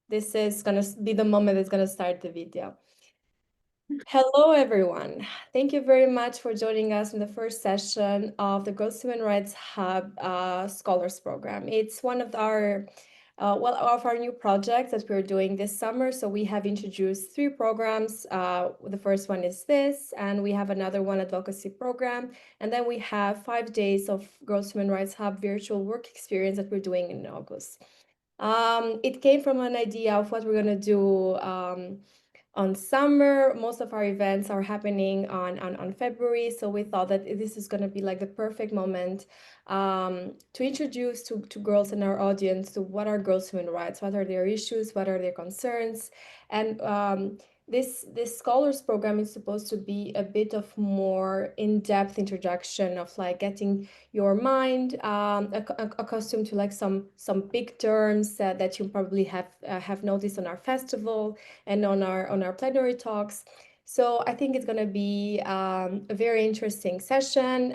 This is going to be the moment that's going to start the video. Hello, everyone. Thank you very much for joining us in the first session of the Girls Human Rights Hub Scholars Program. It's one of our of our new projects that we're doing this summer. So we have introduced 3 programs. The first one is this, and we have another one advocacy program. And then we have 5 days of Girls Human Rights Hub virtual work experience that we're doing in August. It came from an idea of what we're going to do on summer. Most of our events are happening on February, so we thought that this is going to be like the perfect moment to introduce to girls in our audience to what are girls' human rights, what are their issues, what are their concerns, and this scholars program is supposed to be a bit of more in-depth introduction of like getting your mind accustomed to like some big terms that you probably have noticed on our festival and on our plenary talks. So I think it's going to be a very interesting session.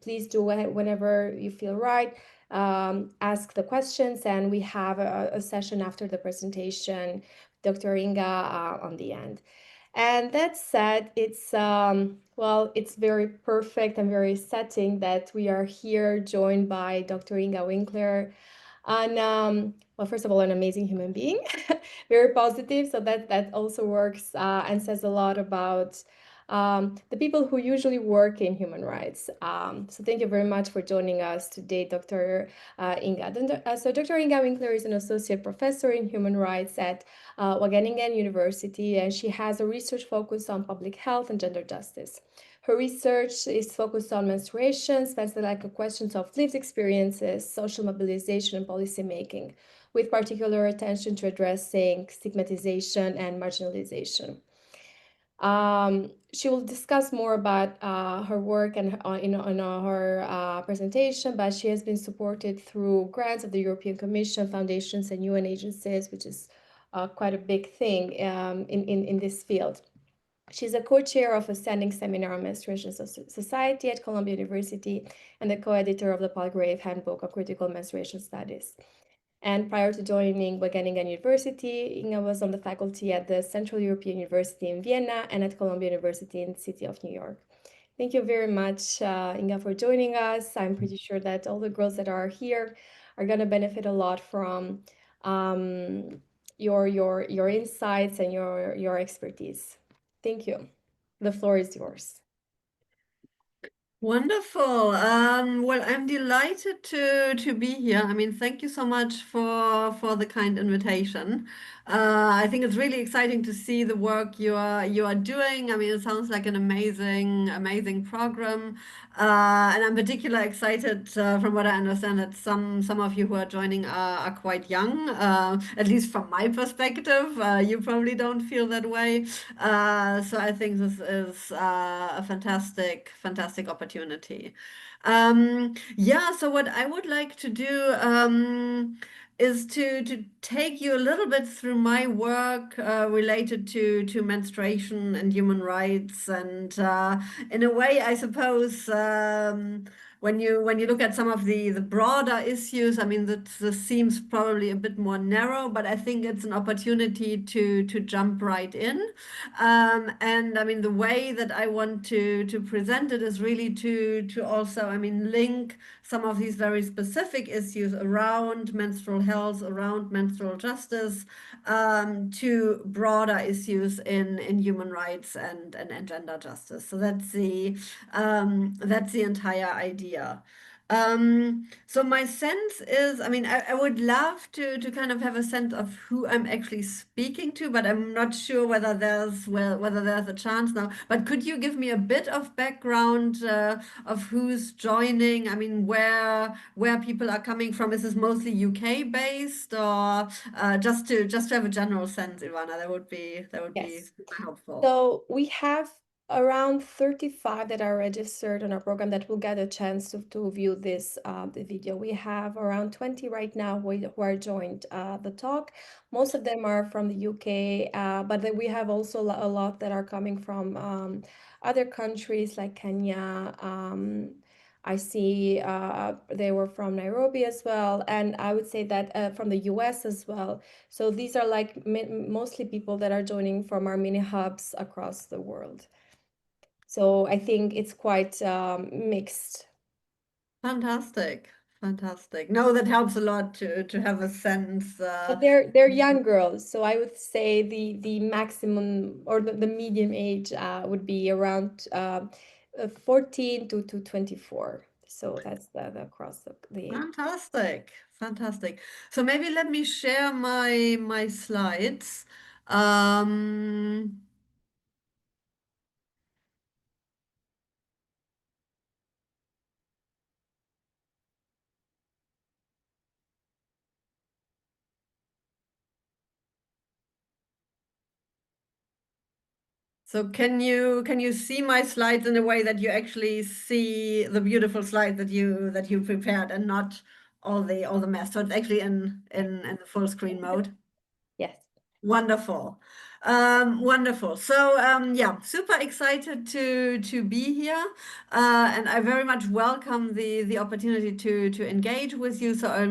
Please do it whenever you feel right. Ask the questions, and we have a session after the presentation, Dr. Inga, on the end. And that said, it's well, it's very perfect and very setting that we are here joined by Dr. Inga Winkler, and well, first of all, an amazing human being, very positive. So that also works and says a lot about the people who usually work in human rights. So thank you very much for joining us today, Dr. Inga. So Dr. Inga Winkler is an associate professor in human rights at Wageningen University, and she has a research focus on public health and gender justice. Her research is focused on menstruation, spans the like questions of lived experiences, social mobilization, and policy making, with particular attention to addressing stigmatization and marginalization. She will discuss more about her work and in her presentation, but she has been supported through grants of the European Commission, foundations, and UN agencies, which is quite a big thing in this field. She's a co-chair of a standing seminar on menstruation society at Columbia University and the co-editor of the Palgrave Handbook of Critical Menstruation Studies. And prior to joining Wageningen University, Inga was on the faculty at the Central European University in Vienna and at Columbia University in the city of New York. Thank you very much, Inga, for joining us. I'm pretty sure that all the girls that are here are going to benefit a lot from your insights and your expertise. Thank you. The floor is yours. Wonderful. Well, I'm delighted to be here. I mean, thank you so much for the kind invitation. I think it's really exciting to see the work you are doing. I mean, it sounds like an amazing program. And I'm particularly excited from what I understand that some of you who are joining are quite young. At least from my perspective, you probably don't feel that way. So I think this is a fantastic opportunity. Yeah, so what I would like to do is to take you a little bit through my work related to menstruation and human rights, and in a way, I suppose. When you look at some of the broader issues, I mean, this seems probably a bit more narrow, but I think it's an opportunity to jump right in. And I mean, the way that I want to present it is really to also, I mean, link some of these very specific issues around menstrual health, around menstrual justice, to broader issues in human rights and gender justice. So that's the entire idea. So my sense is, I mean, I would love to kind of have a sense of who I'm actually speaking to, but I'm not sure whether there's a chance now. But could you give me a bit of background of who's joining? I mean, where people are coming from? Is this mostly UK based, or just to have a general sense, Ivana? That would be Yes. super helpful. So we have around 35 that are registered on our program that will get a chance to view this the video. We have around 20 right now who are joined the talk. Most of them are from the UK, but then we have also a lot that are coming from other countries like Kenya, I see they were from Nairobi as well, and I would say that from the US as well. So these are like mostly people that are joining from our mini hubs across the world. So I think it's quite mixed. Fantastic. Fantastic. No, that helps a lot to have a sense. But they're young girls, so I would say the maximum or the medium age would be around 14 to 24. So that's the across the age. Fantastic. Fantastic. So maybe let me share my slides. Um, so can you see my slides in a way that you actually see the beautiful slide that you prepared and not all the mess? So it's actually in the full screen mode. Yes. Wonderful. Wonderful. So yeah, super excited to be here. And I very much welcome the opportunity to engage with you. So I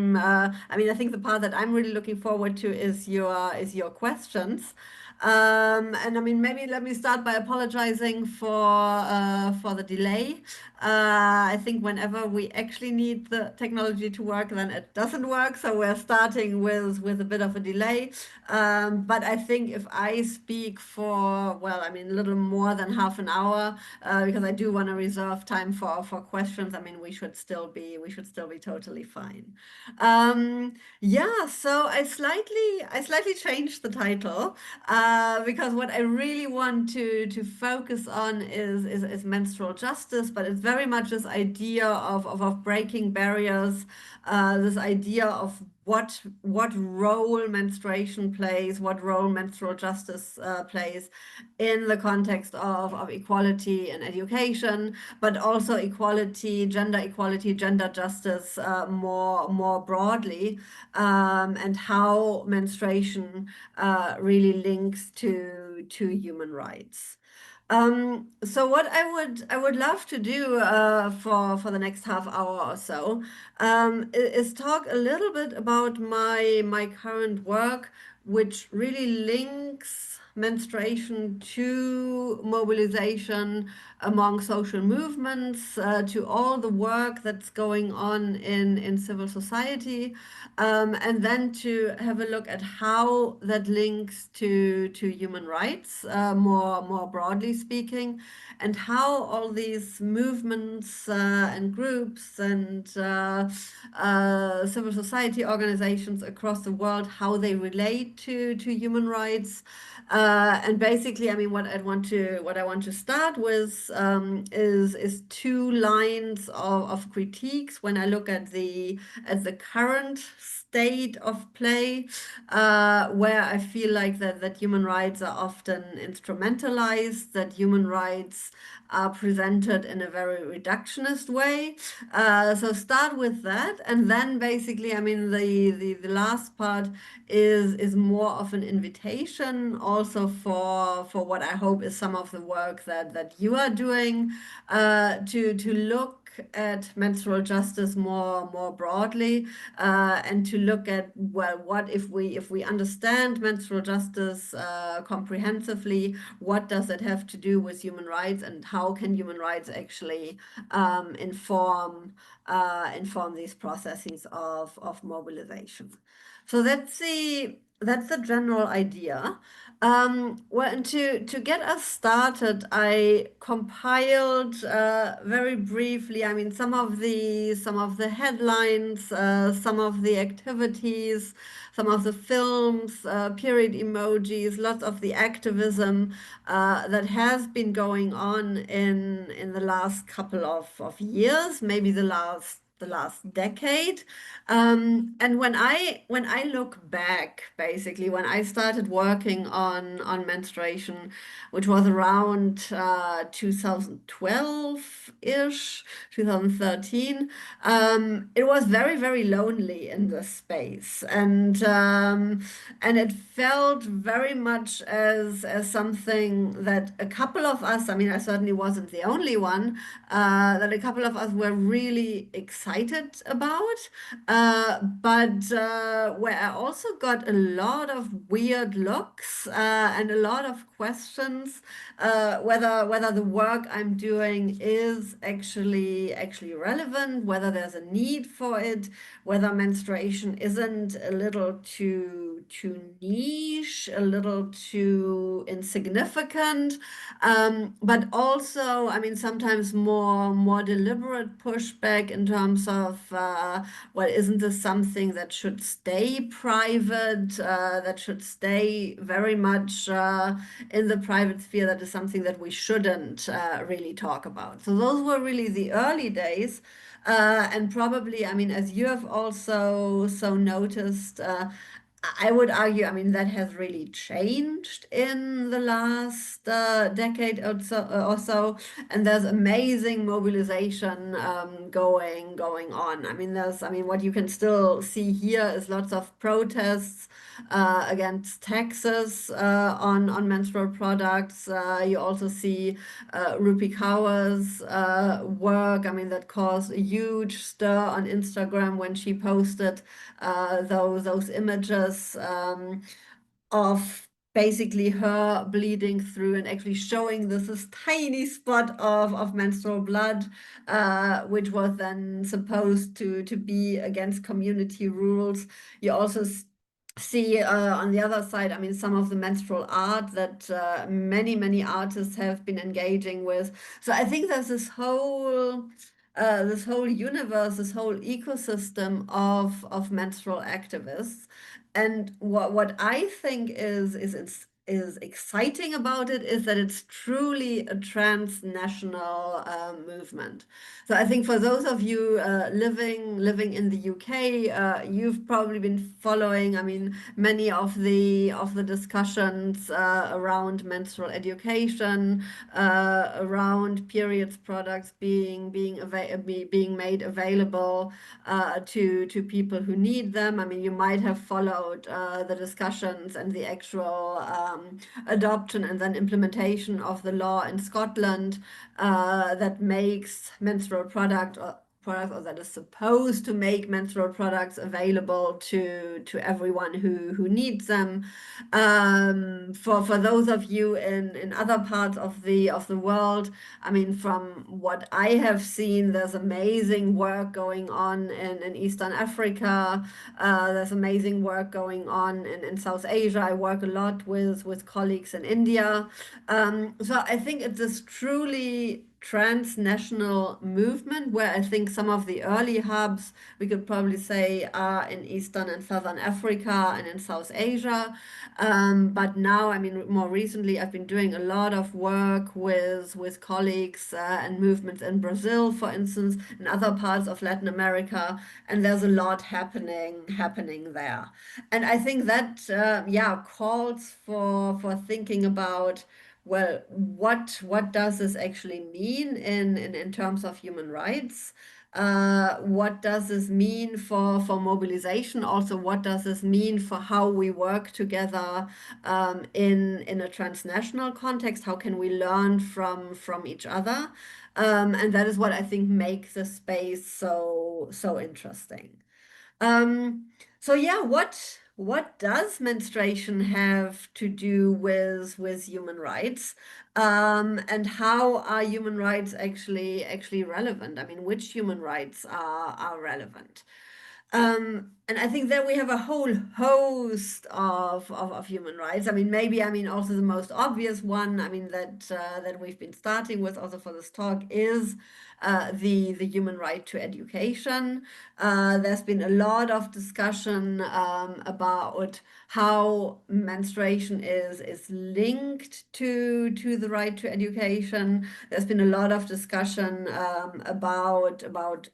mean, I think the part that I'm really looking forward to is your questions. And I mean, maybe let me start by apologizing for the delay. I think whenever we actually need the technology to work, then it doesn't work. So we're starting with a bit of a delay. But I think if I speak for, well, I mean, a little more than half an hour, because I do want to reserve time for questions. I mean, we should still be totally fine. Yeah, so I slightly changed the title because what I really want to focus on is menstrual justice, but it's very much this idea of breaking barriers, this idea of what role menstruation plays, what role menstrual justice plays in the context of equality and education, but also equality, gender justice more broadly, and how menstruation really links to human rights. So what I would love to do for the next half hour or so is talk a little bit about my current work, which really links menstruation to mobilization among social movements, to all the work that's going on in civil society, and then to have a look at how that links to human rights, more broadly speaking, and how all these movements and groups and civil society organizations across the world, how they relate to human rights. And basically, I mean, what I want to start with is two lines of critiques when I look at the current state of play, where I feel like that human rights are often instrumentalized, that human rights are presented in a very reductionist way. So start with that, and then basically, I mean, the last part is more of an invitation also for what I hope is some of the work that you are doing, to look at menstrual justice more broadly, and to look at, well, what if we understand menstrual justice comprehensively, what does it have to do with human rights, and how can human rights actually inform these processes of mobilization. So that's the general idea. Well, and to get us started, I compiled very briefly, I mean, some of the headlines, some of the activities, some of the films, period emojis, lots of the activism that has been going on in the last couple of years, maybe the last last decade. And when I look back, basically, when I started working on menstruation, which was around 2012-ish, 2013, it was very, very lonely in this space, and it felt very much as something that a couple of us, I mean, I certainly wasn't the only one, that a couple of us were really excited about, but where I also got a lot of weird looks and a lot of questions whether the work I'm doing is actually relevant, whether there's a need for it, whether menstruation isn't a little too niche, a little too insignificant, but also, I mean, sometimes more deliberate pushback in terms of, well, isn't this something that should stay private, that should stay very much in the private sphere, that is something that we shouldn't really talk about. So those were really the early days. And probably, I mean, as you have also so noticed, I would argue, I mean, that has really changed in the last decade or so, and there's amazing mobilization going on. I mean, what you can still see here is lots of protests against taxes on menstrual products. You also see Rupi Kaur's work. I mean, that caused a huge stir on Instagram when she posted those images of basically her bleeding through and actually showing this tiny spot of menstrual blood, which was then supposed to be against community rules. You also see on the other side, I mean, some of the menstrual art that many artists have been engaging with. So I think there's this whole universe, this whole ecosystem of menstrual activists. And what I think is exciting about it is that it's truly a transnational movement. So I think for those of you living in the UK, you've probably been following, I mean, many of the discussions around menstrual education, around periods products being made available to people who need them. I mean, you might have followed the discussions and the actual adoption and then implementation of the law in Scotland that makes menstrual products or that is supposed to make menstrual products available to everyone who needs them. For those of you in other parts of the world, I mean, from what I have seen, there's amazing work going on in Eastern Africa. There's amazing work going on in South Asia. I work a lot with colleagues in India. So I think it's this truly transnational movement where I think some of the early hubs we could probably say are in Eastern and Southern Africa and in South Asia. But now, I mean, more recently, I've been doing a lot of work with colleagues and movements in Brazil, for instance, and other parts of Latin America, and there's a lot happening there. And I think that yeah, calls for thinking about, well, what does this actually mean in terms of human rights? What does this mean for mobilization? Also, what does this mean for how we work together in a transnational context? How can we learn from each other? And that is what I think makes the space so interesting. Um, so yeah, what does menstruation have to do with human rights? And how are human rights actually relevant? I mean, which human rights are relevant? And I think that we have a whole host of human rights. I mean, maybe, I mean, also the most obvious one, I mean, that we've been starting with also for this talk is the human right to education. There's been a lot of discussion about how menstruation is linked to the right to education. There's been a lot of discussion about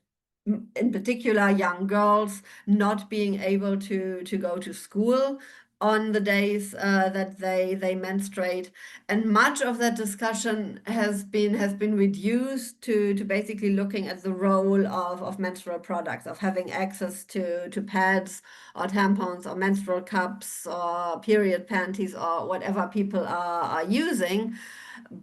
in particular young girls not being able to go to school on the days that they menstruate. And much of that discussion has been reduced to basically looking at the role of menstrual products, of having access to pads or tampons or menstrual cups or period panties or whatever people are using.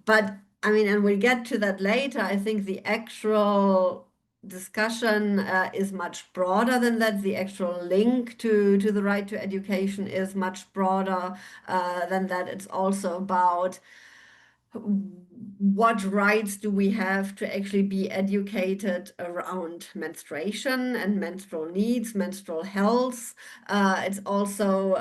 But I mean, and we'll get to that later. I think the actual discussion is much broader than that. The actual link to the right to education is much broader than that. It's also about what rights do we have to actually be educated around menstruation and menstrual needs, menstrual health. It's also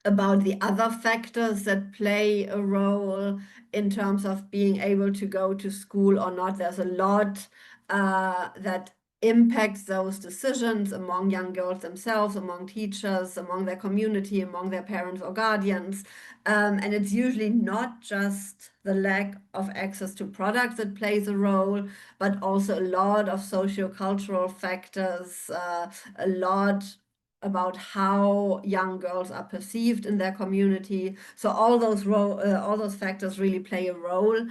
about the other factors that play a role in terms of being able to go to school or not. There's a lot that impacts those decisions among young girls themselves, among teachers, among their community, among their parents or guardians. And it's usually not just the lack of access to products that plays a role, but also a lot of socio-cultural factors, a lot about how young girls are perceived in their community. So all those factors really play a role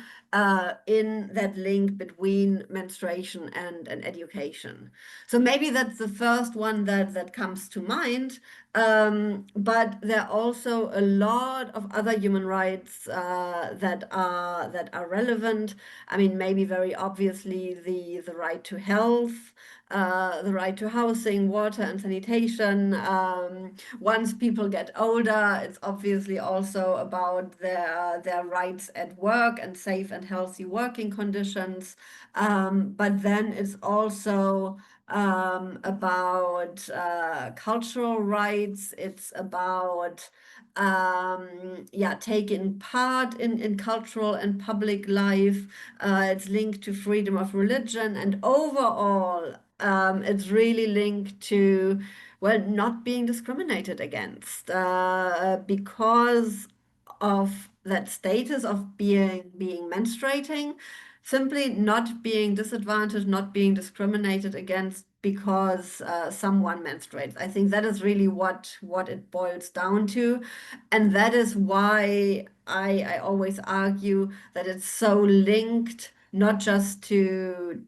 in that link between menstruation and education. So maybe that's the first one that comes to mind. But there are also a lot of other human rights that are relevant. I mean, maybe very obviously the right to health, the right to housing, water, and sanitation. Once people get older, it's obviously also about their rights at work and safe and healthy working conditions. But then it's also about cultural rights. It's about taking part in cultural and public life. It's linked to freedom of religion, and overall, it's really linked to, well, not being discriminated against because of that status of being menstruating, simply not being disadvantaged, not being discriminated against because someone menstruates. I think that is really what it boils down to, and that is why I always argue that it's so linked not just to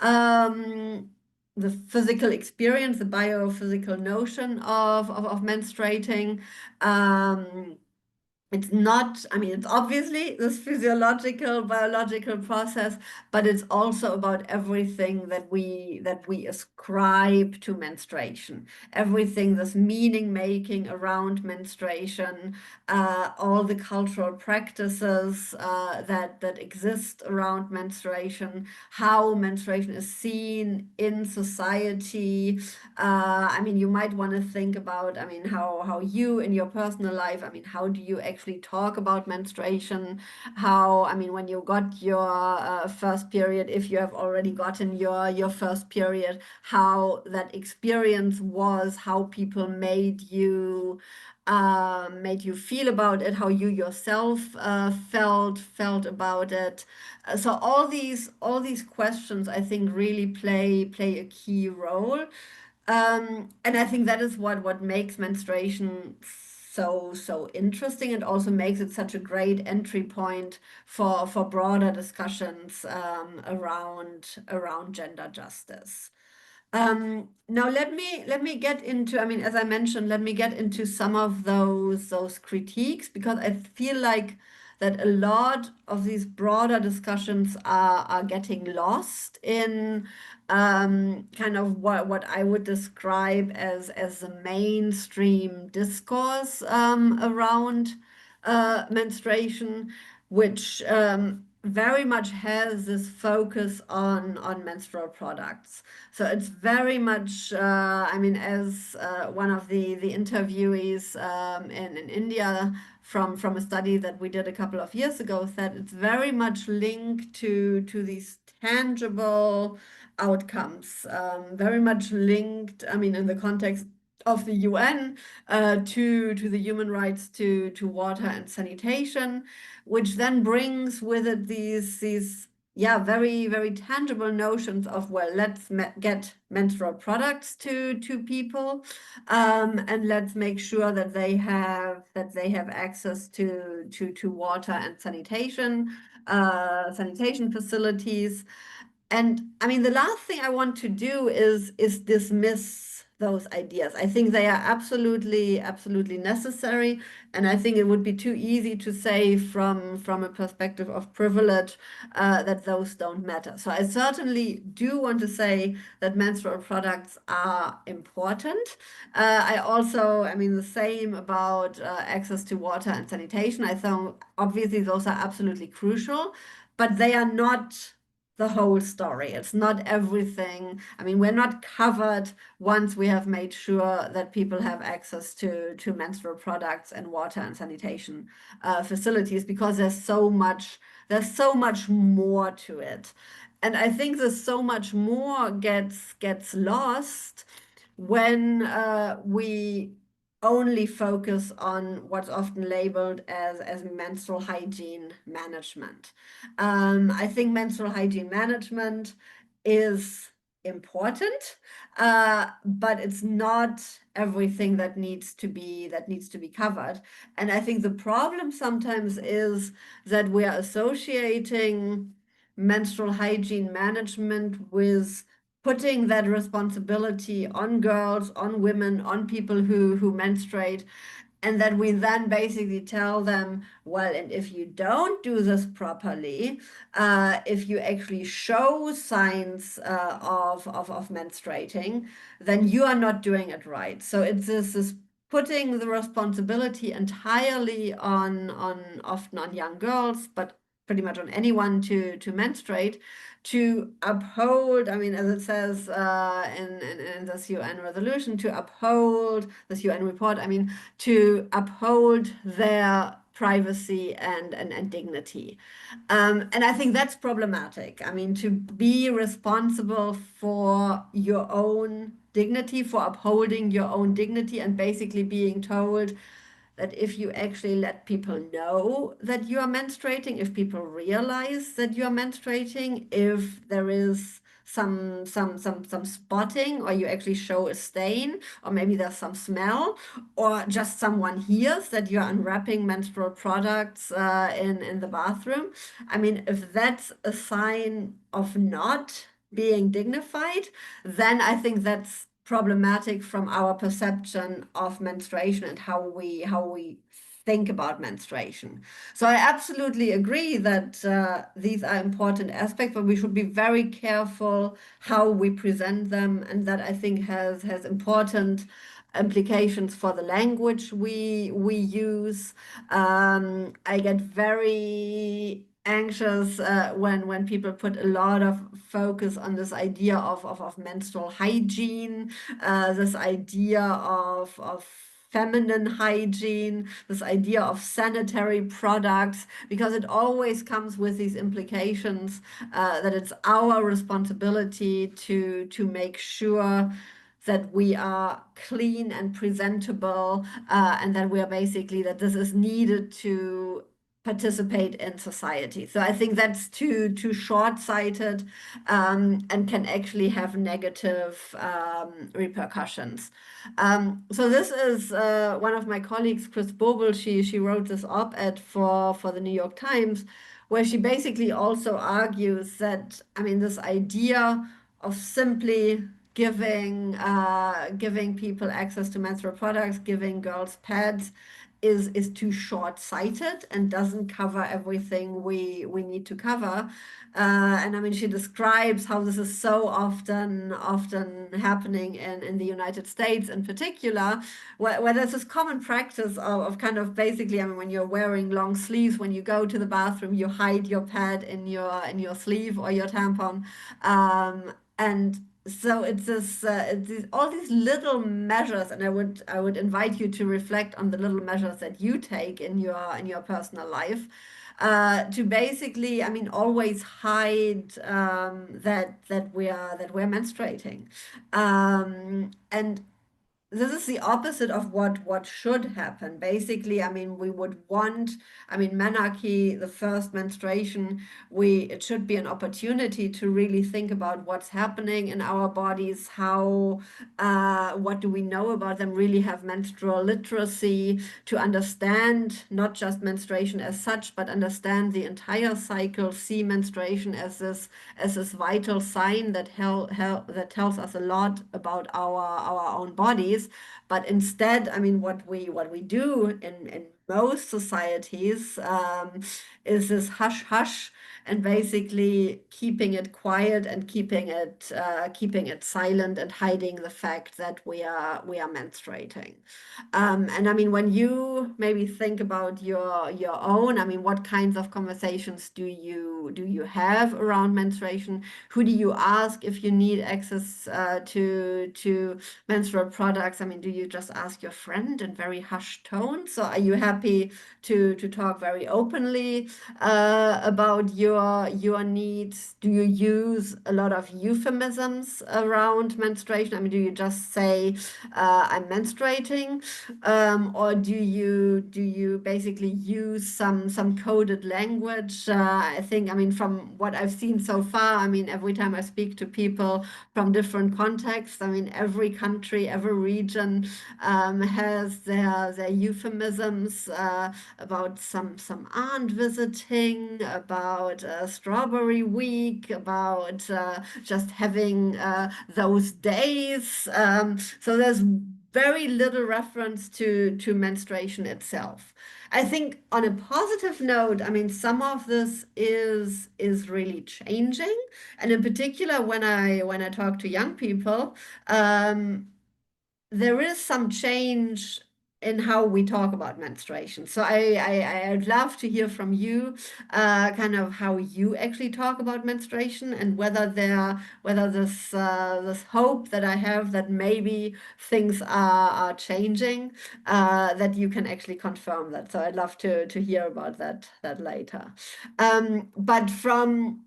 um, the physical experience, the biophysical notion of menstruating. Um, it's not, I mean, it's obviously this physiological, biological process, but it's also about everything that we ascribe to menstruation, everything this meaning making around menstruation, all the cultural practices that exist around menstruation, how menstruation is seen in society. I mean, you might want to think about, I mean, how you in your personal life, I mean, how do you actually talk about menstruation? How, I mean, when you got your first period, if you have already gotten your first period, how that experience was, how people made you feel about it, how you yourself felt about it. So all these questions, I think, really play a key role. And I think that is what makes menstruation so interesting, and also makes it such a great entry point for broader discussions around gender justice. Now let me get into, I mean, as I mentioned, let me get into some of those critiques, because I feel like that a lot of these broader discussions are getting lost in kind of what I would describe as the mainstream discourse around menstruation, which very much has this focus on menstrual products. So it's very much, I mean, as one of the interviewees in India from a study that we did a couple of years ago said, it's very much linked to these tangible outcomes, very much linked, I mean, in the context of the UN, to the human rights to water and sanitation, which then brings with it these yeah, very, very tangible notions of, well, let's get menstrual products to people, and let's make sure that they have access to water and sanitation facilities. And I mean, the last thing I want to do is dismiss those ideas. I think they are absolutely, absolutely necessary. And I think it would be too easy to say from a perspective of privilege that those don't matter. So I certainly do want to say that menstrual products are important. I also, I mean, the same about access to water and sanitation. I think obviously those are absolutely crucial, but they are not the whole story. It's not everything. I mean, we're not covered once we have made sure that people have access to menstrual products and water and sanitation facilities, because there's so much more to it. And I think there's so much more gets lost when we only focus on what's often labeled as menstrual hygiene management. I think menstrual hygiene management is important, but it's not everything that needs to be covered. And I think the problem sometimes is that we are associating menstrual hygiene management with putting that responsibility on girls, on women, on people who menstruate, and that we then basically tell them, well, and if you don't do this properly, if you actually show signs of menstruating, then you are not doing it right. So it's this putting the responsibility entirely on often on young girls, but pretty much on anyone to menstruate, to uphold, I mean, as it says in this UN resolution, to uphold this UN report, I mean, to uphold their privacy and dignity. And I think that's problematic. I mean, to be responsible for your own dignity, for upholding your own dignity, and basically being told that if you actually let people know that you are menstruating, if people realize that you are menstruating, if there is some spotting, or you actually show a stain, or maybe there's some smell, or just someone hears that you're unwrapping menstrual products in the bathroom. I mean, if that's a sign of not being dignified, then I think that's problematic from our perception of menstruation and how we think about menstruation. So I absolutely agree that these are important aspects, but we should be very careful how we present them, and that I think has important implications for the language we use. I get very anxious when people put a lot of focus on this idea of menstrual hygiene, this idea of feminine hygiene, this idea of sanitary products, because it always comes with these implications that it's our responsibility to make sure that we are clean and presentable, and that we are basically that this is needed to participate in society. So I think that's too short-sighted, and can actually have negative repercussions. So this is one of my colleagues, Chris Bobel. She wrote this op-ed for the New York Times, where she basically also argues that, I mean, this idea of simply giving people access to menstrual products, giving girls pads, is too short-sighted and doesn't cover everything we need to cover. And I mean, she describes how this is so often happening in the United States in particular, where there's this common practice of kind of basically, I mean, when you're wearing long sleeves, when you go to the bathroom, you hide your pad in your sleeve or your tampon, and so it's this, all these little measures, and I would invite you to reflect on the little measures that you take in your personal life, to basically, I mean, always hide that we're menstruating, and this is the opposite of what should happen. Basically, I mean, we would want, I mean, menarche, the first menstruation, it should be an opportunity to really think about what's happening in our bodies, how, what do we know about them, really have menstrual literacy to understand not just menstruation as such, but understand the entire cycle, see menstruation as this vital sign that that tells us a lot about our own bodies. But instead, I mean, what we do in most societies is this hush hush and basically keeping it quiet and keeping it silent and hiding the fact that we are menstruating. And I mean, when you maybe think about your own, I mean, what kinds of conversations do you have around menstruation? Who do you ask if you need access to menstrual products? I mean, do you just ask your friend in very hushed tones? So are you happy to talk very openly about your needs? Do you use a lot of euphemisms around menstruation? I mean, do you just say I'm menstruating? Or do you basically use some coded language? I think, I mean, from what I've seen so far, I mean, every time I speak to people from different contexts, I mean, every country, every region has their euphemisms about some aunt visiting, about strawberry week, about just having those days. So there's very little reference to menstruation itself. I think on a positive note, I mean, some of this is really changing, and in particular, when I talk to young people, um, there is some change in how we talk about menstruation. So I'd love to hear from you, kind of how you actually talk about menstruation and whether this hope that I have that maybe things are changing, that you can actually confirm that. So I'd love to hear about that later. But from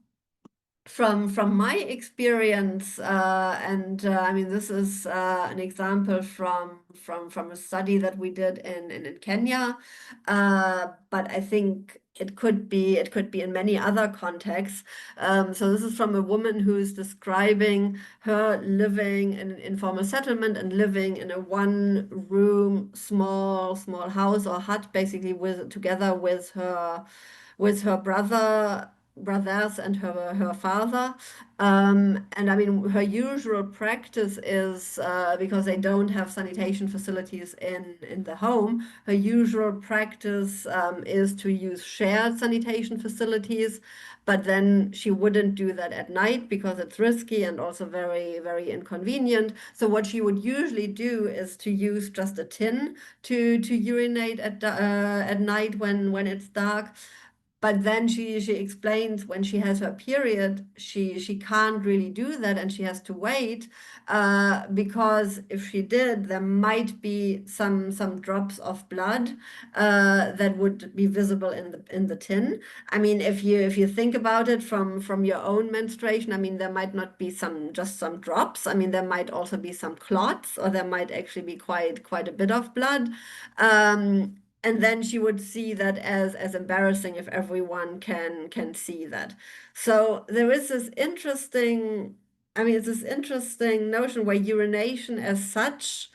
my experience, and I mean, this is an example from a study that we did in Kenya, but I think it could be in many other contexts. So this is from a woman who's describing her living in an informal settlement and living in a one-room small house or hut, basically together with her brothers and her father. And I mean, her usual practice is, because they don't have sanitation facilities in the home, her usual practice is to use shared sanitation facilities. But then she wouldn't do that at night because it's risky and also very, very inconvenient. So what she would usually do is to use just a tin to urinate at night when it's dark. But then she explains when she has her period, she can't really do that and she has to wait, because if she did, there might be some drops of blood that would be visible in the tin. I mean, if you think about it from your own menstruation, I mean, there might not be just some drops. I mean, there might also be some clots, or there might actually be quite a bit of blood. And then she would see that as embarrassing if everyone can see that. So there is this interesting, I mean, it's this interesting notion where urination as such,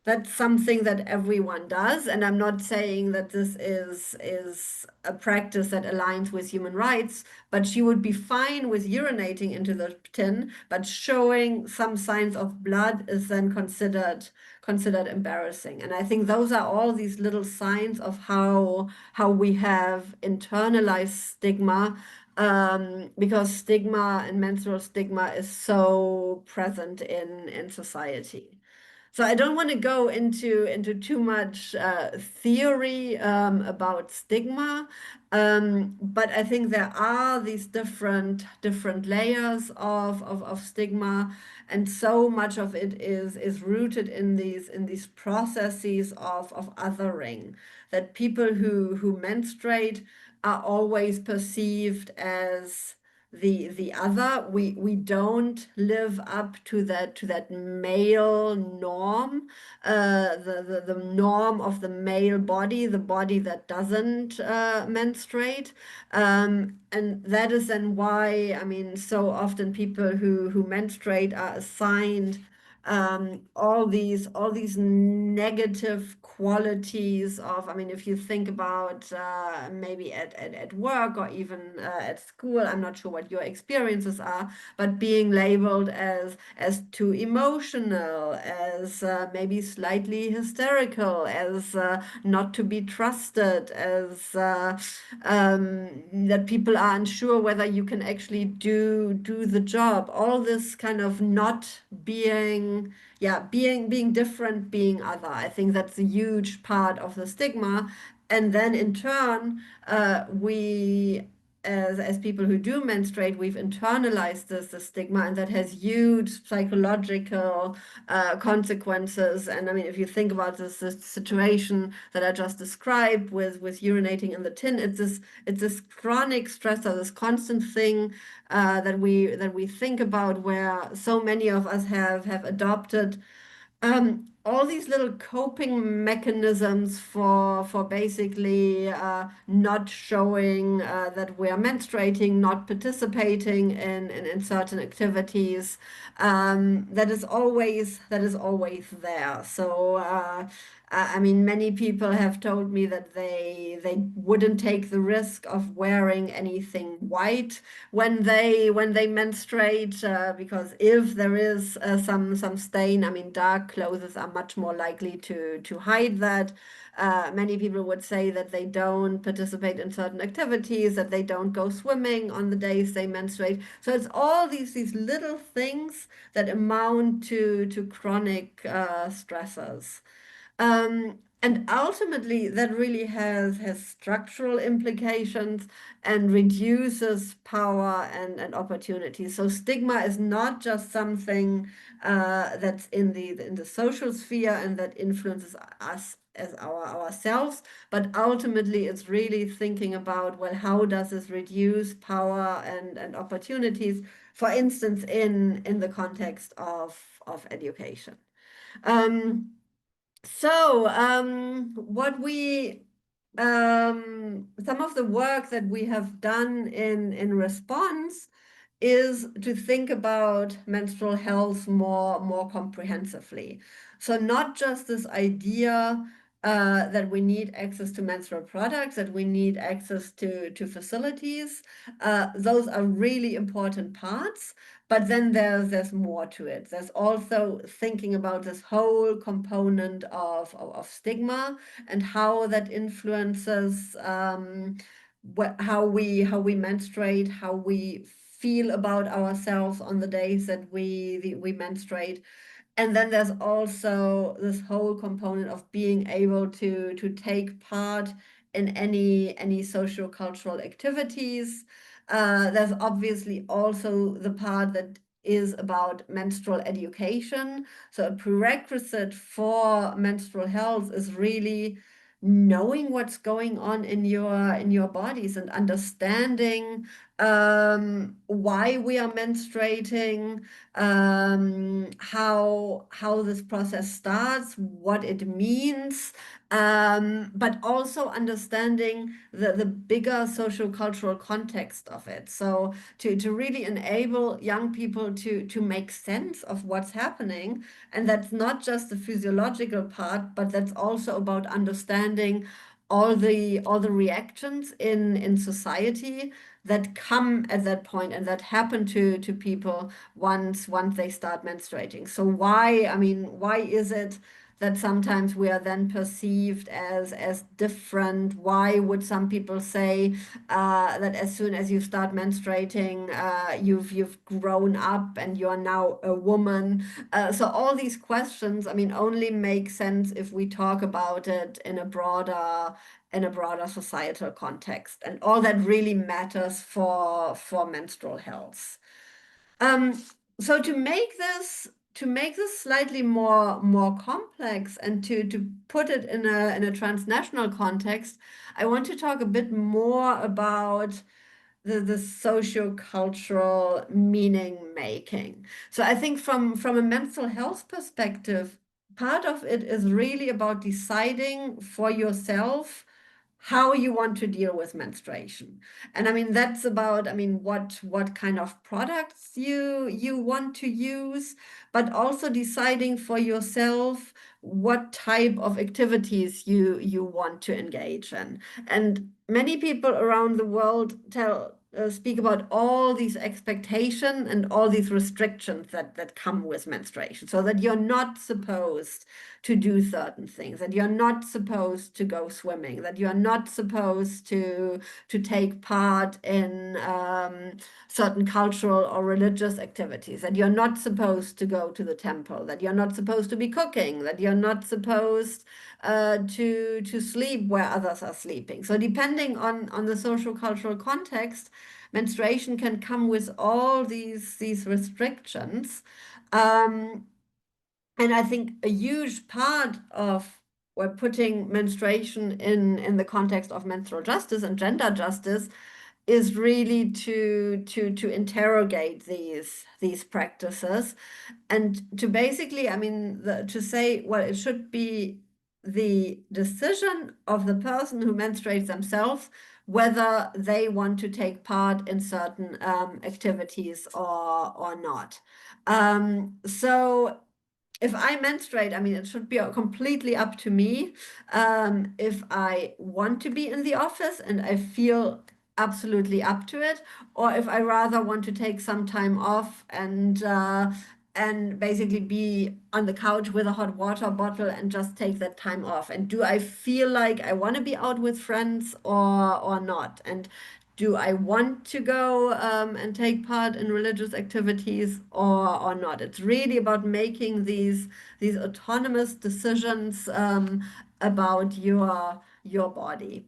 that's something that everyone does, and I'm not saying that this is a practice that aligns with human rights, but she would be fine with urinating into the tin, but showing some signs of blood is then considered embarrassing. And I think those are all these little signs of how we have internalized stigma, because stigma and menstrual stigma is so present in society. So I don't want to go into too much theory about stigma, but I think there are these different layers of stigma, and so much of it is rooted in these processes of othering. That people who menstruate are always perceived as the other. We don't live up to that male norm, the norm of the male body, the body that doesn't menstruate. And that is then why, I mean, so often people who menstruate are assigned all these negative qualities of, I mean, if you think about maybe at work or even at school, I'm not sure what your experiences are, but being labeled as too emotional, as maybe slightly hysterical, as not to be trusted, as that people are unsure whether you can actually do the job. All this kind of not being, yeah, being different, being other. I think that's a huge part of the stigma. And then in turn, we as people who do menstruate, we've internalized the stigma, and that has huge psychological consequences. And I mean, if you think about this situation that I just described with urinating in the tin, it's this chronic stressor, this constant thing that we think about, where so many of us have adopted all these little coping mechanisms for basically not showing that we are menstruating, not participating in certain activities. That is always there. So I mean, many people have told me that they wouldn't take the risk of wearing anything white when they menstruate, because if there is some stain, I mean, dark clothes are much more likely to hide that. Many people would say that they don't participate in certain activities, that they don't go swimming on the days they menstruate. So it's all these little things that amount to chronic stressors. And ultimately, that really has structural implications and reduces power and opportunity. So stigma is not just something that's in the social sphere and that influences us as ourselves, but ultimately it's really thinking about, well, how does this reduce power and opportunities, for instance, in the context of education. Um, some of the work that we have done in response is to think about menstrual health more comprehensively. So not just this idea that we need access to menstrual products, that we need access to facilities. Those are really important parts. But then there's more to it. There's also thinking about this whole component of stigma and how that influences how we menstruate, how we feel about ourselves on the days that we menstruate. And then there's also this whole component of being able to take part in any social cultural activities. There's obviously also the part that is about menstrual education. So a prerequisite for menstrual health is really knowing what's going on in your bodies and understanding why we are menstruating, how this process starts, what it means, but also understanding the bigger social cultural context of it. So to really enable young people to make sense of what's happening, and that's not just the physiological part, but that's also about understanding all the reactions in society that come at that point and that happen to people once they start menstruating. So why is it that sometimes we are then perceived as different? Why would some people say that as soon as you start menstruating, you've grown up and you are now a woman? So all these questions, I mean, only make sense if we talk about it in a broader societal context, and all that really matters for menstrual health. Um, so to make this slightly more complex and to put it in a transnational context, I want to talk a bit more about the socio-cultural meaning making. So I think from a mental health perspective, part of it is really about deciding for yourself how you want to deal with menstruation. And I mean, that's about, I mean, what kind of products you want to use, but also deciding for yourself what type of activities you want to engage in. And many people around the world speak about all these expectations and all these restrictions that come with menstruation, so that you're not supposed to do certain things, that you're not supposed to go swimming, that you're not supposed to take part in certain cultural or religious activities, that you're not supposed to go to the temple, that you're not supposed to be cooking, that you're not supposed to sleep where others are sleeping. So depending on the social cultural context, menstruation can come with all these restrictions. And I think a huge part of we're putting menstruation in the context of menstrual justice and gender justice is really to interrogate these practices and to basically, I mean, to say, well, it should be the decision of the person who menstruates themselves whether they want to take part in certain activities or not. So if I menstruate, I mean, it should be completely up to me. If I want to be in the office and I feel absolutely up to it, or if I rather want to take some time off and basically be on the couch with a hot water bottle and just take that time off. And do I feel like I want to be out with friends or not? And do I want to go and take part in religious activities or not? It's really about making these autonomous decisions about your body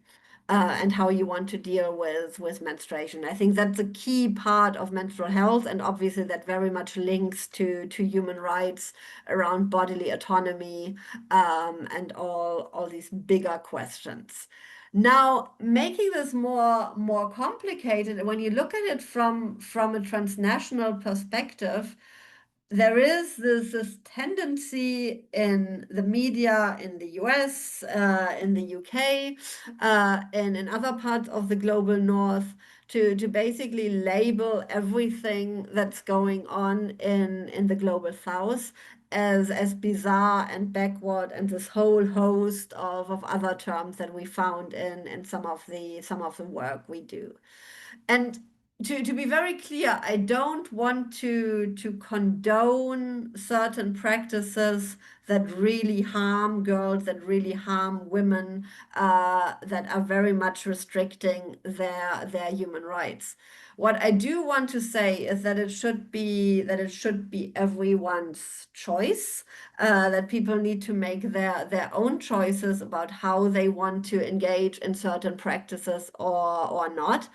and how you want to deal with menstruation. I think that's a key part of menstrual health, and obviously that very much links to human rights around bodily autonomy and all these bigger questions. Now, making this more complicated, when you look at it from a transnational perspective, there is this tendency in the media in the US, in the UK, and in other parts of the global north to basically label everything that's going on in the global south as bizarre and backward, and this whole host of other terms that we found in some of the work we do. And to be very clear, I don't want to condone certain practices that really harm girls, that really harm women, that are very much restricting their human rights. What I do want to say is that it should be everyone's choice, that people need to make their own choices about how they want to engage in certain practices or not,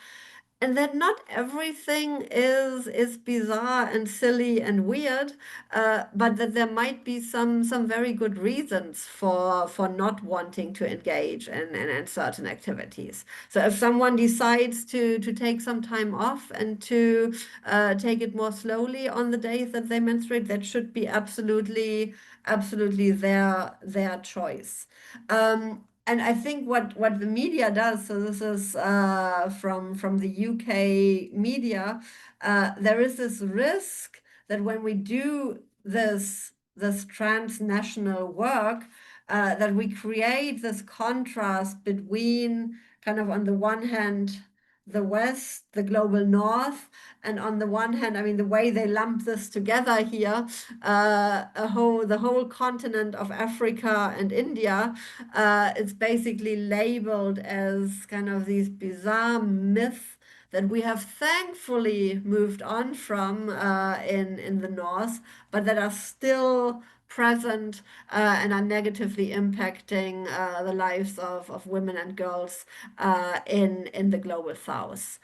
and that not everything is bizarre and silly and weird, but that there might be some very good reasons for not wanting to engage in certain activities. So if someone decides to take some time off and to take it more slowly on the days that they menstruate, that should be absolutely their choice. And I think what the media does, so this is from the UK media, there is this risk that when we do this transnational work, that we create this contrast between kind of on the one hand the West, the global North, and on the one hand, I mean, the way they lump this together here, the whole continent of Africa and India, it's basically labeled as kind of these bizarre myths that we have thankfully moved on from in the North, but that are still present and are negatively impacting the lives of women and girls in the global South.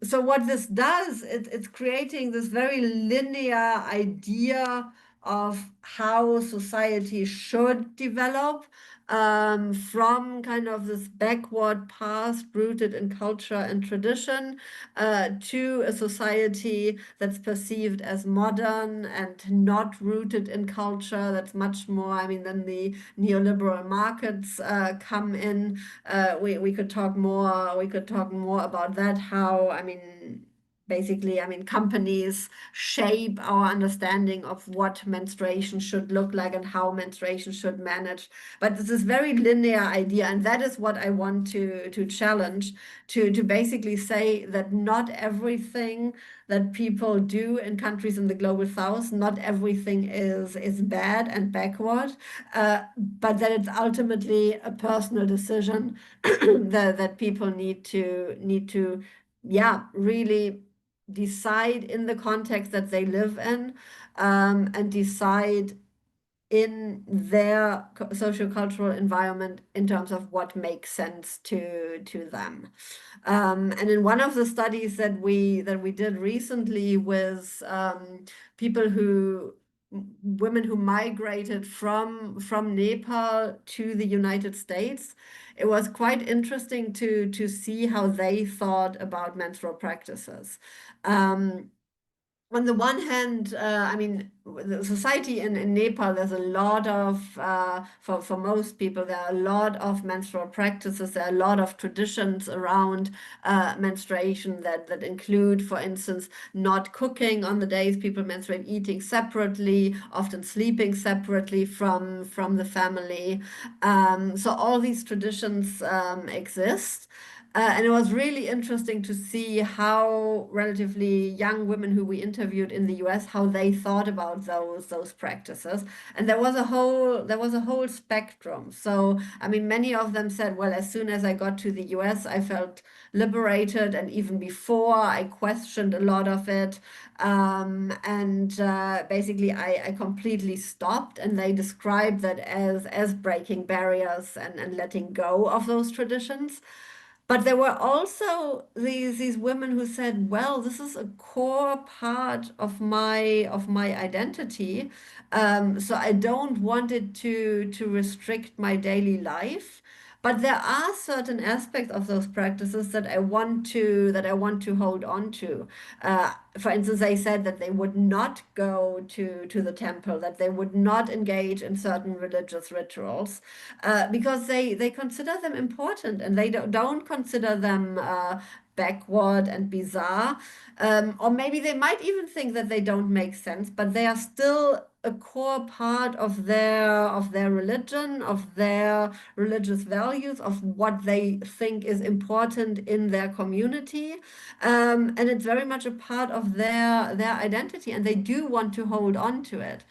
So what this does, it's creating this very linear idea of how society should develop, from kind of this backward past rooted in culture and tradition to a society that's perceived as modern and not rooted in culture. That's much more, I mean, then the neoliberal markets come in. We could talk more. We could talk more about that. How, I mean, basically, I mean, companies shape our understanding of what menstruation should look like and how menstruation should manage. But this is very linear idea, and that is what I want to challenge, to basically say that not everything that people do in countries in the global south, not everything is bad and backward, but that it's ultimately a personal decision that people need to yeah, really decide in the context that they live in, and decide in their socio-cultural environment in terms of what makes sense to them. And in one of the studies that we did recently with people who women who migrated from Nepal to the United States, it was quite interesting to see how they thought about menstrual practices. Um, on the one hand, I mean, the society in Nepal, there's a lot of, for most people, there are a lot of menstrual practices. There are a lot of traditions around menstruation that include, for instance, not cooking on the days people menstruate, eating separately, often sleeping separately from the family. So all these traditions exist. And it was really interesting to see how relatively young women who we interviewed in the US, how they thought about those practices. And there was a whole spectrum. So, I mean, many of them said, well, as soon as I got to the US, I felt liberated. And even before, I questioned a lot of it. And basically, I completely stopped. And they described that as breaking barriers and letting go of those traditions. But there were also these women who said, "Well, this is a core part of my identity, so I don't want it to restrict my daily life. But there are certain aspects of those practices that I want to hold on to. For instance, they said that they would not go to the temple, that they would not engage in certain religious rituals, because they consider them important and they don't consider them backward and bizarre. Or maybe they might even think that they don't make sense, but they are still a core part of their religion, of their religious values, of what they think is important in their community. And it's very much a part of their identity, and they do want to hold on to it.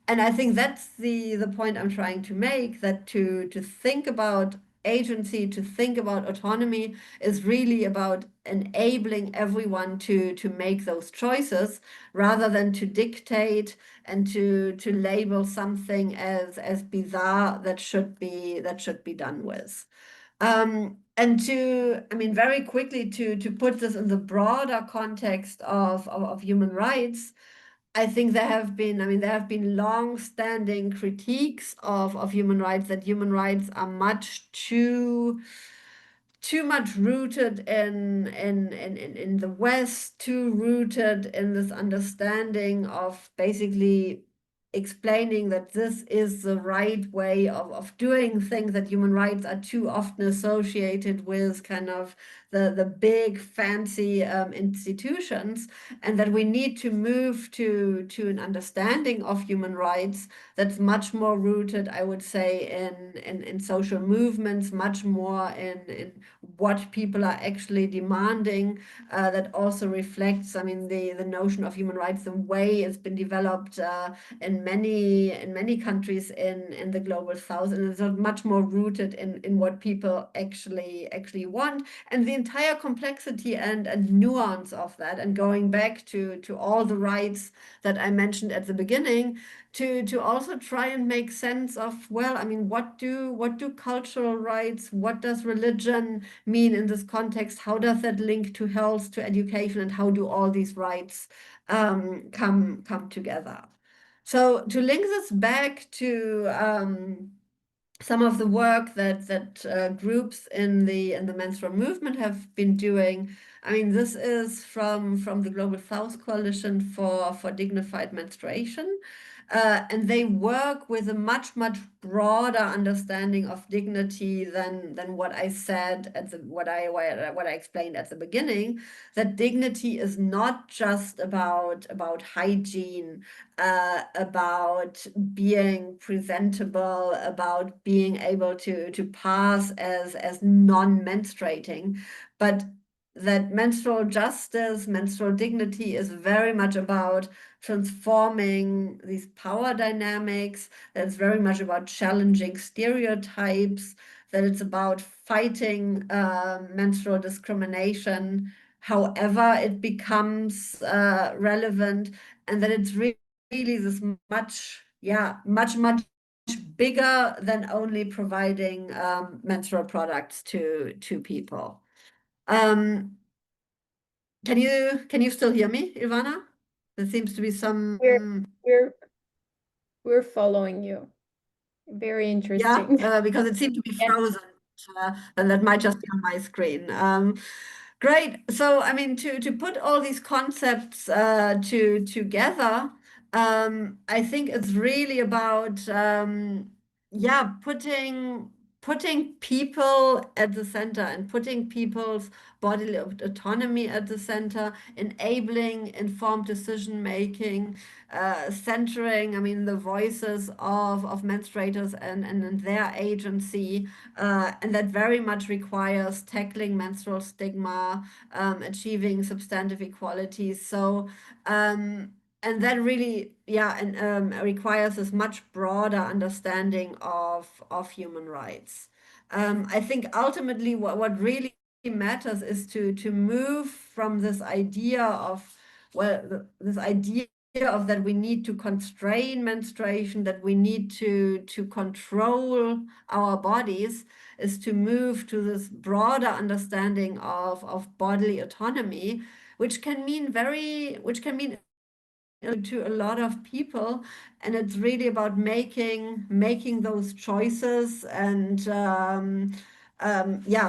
And I think that's the point I'm trying to make, that to think about agency, to think about autonomy is really about enabling everyone to make those choices rather than to dictate and to label something as bizarre that should be done with. And I mean, very quickly to put this in the broader context of human rights, I think there have been long-standing critiques of human rights, that human rights are much too much rooted in the West, too rooted in this understanding of basically explaining that this is the right way of doing things, that human rights are too often associated with kind of the big fancy institutions, and that we need to move to an understanding of human rights that's much more rooted, I would say, in social movements, much more in what people are actually demanding. That also reflects, I mean, the notion of human rights, the way it's been developed in many countries in the global south, and it's much more rooted in what people actually want, and the entire complexity and nuance of that, and going back to all the rights that I mentioned at the beginning, to also try and make sense of, well, I mean, what do cultural rights, what does religion mean in this context? How does that link to health, to education, and how do all these rights come together? So to link this back some of the work that groups in the menstrual movement have been doing. I mean, this is from the Global South Coalition for Dignified Menstruation. And they work with a much broader understanding of dignity than what I said at what I explained at the beginning, that dignity is not just about hygiene, about being presentable, about being able to pass as non-menstruating, but that menstrual justice, menstrual dignity is very much about transforming these power dynamics, that it's very much about challenging stereotypes, that it's about fighting menstrual discrimination, however it becomes relevant, and that it's really this much bigger than only providing menstrual products to people. Um, can you still hear me, Ivana? There seems to be We're some, we're we're following you. Very yeah, interesting. because it seemed to be Yes, frozen, and that might just be on my screen. Great. So, I mean, to put all these concepts together, I think it's really about putting people at the center and putting people's bodily autonomy at the center, enabling informed decision making, centering, I mean, the voices of menstruators and their agency. And that very much requires tackling menstrual stigma, achieving substantive equality. So, and that really, requires this much broader understanding of human rights. I think ultimately what really matters is to move from this idea of, well, this idea of that we need to constrain menstruation, that we need to control our bodies, is to move to this broader understanding of bodily autonomy, which can mean to a lot of people, and it's really about making those choices and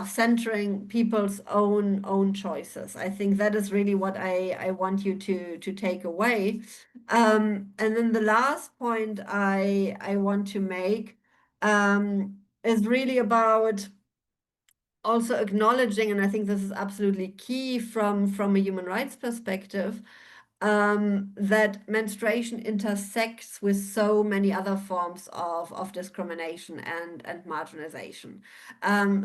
centering people's own choices. I think that is really what I want you to take away. And then the last point I want to make is really about also acknowledging, and I think this is absolutely key from a human rights perspective, that menstruation intersects with so many other forms of discrimination and marginalization.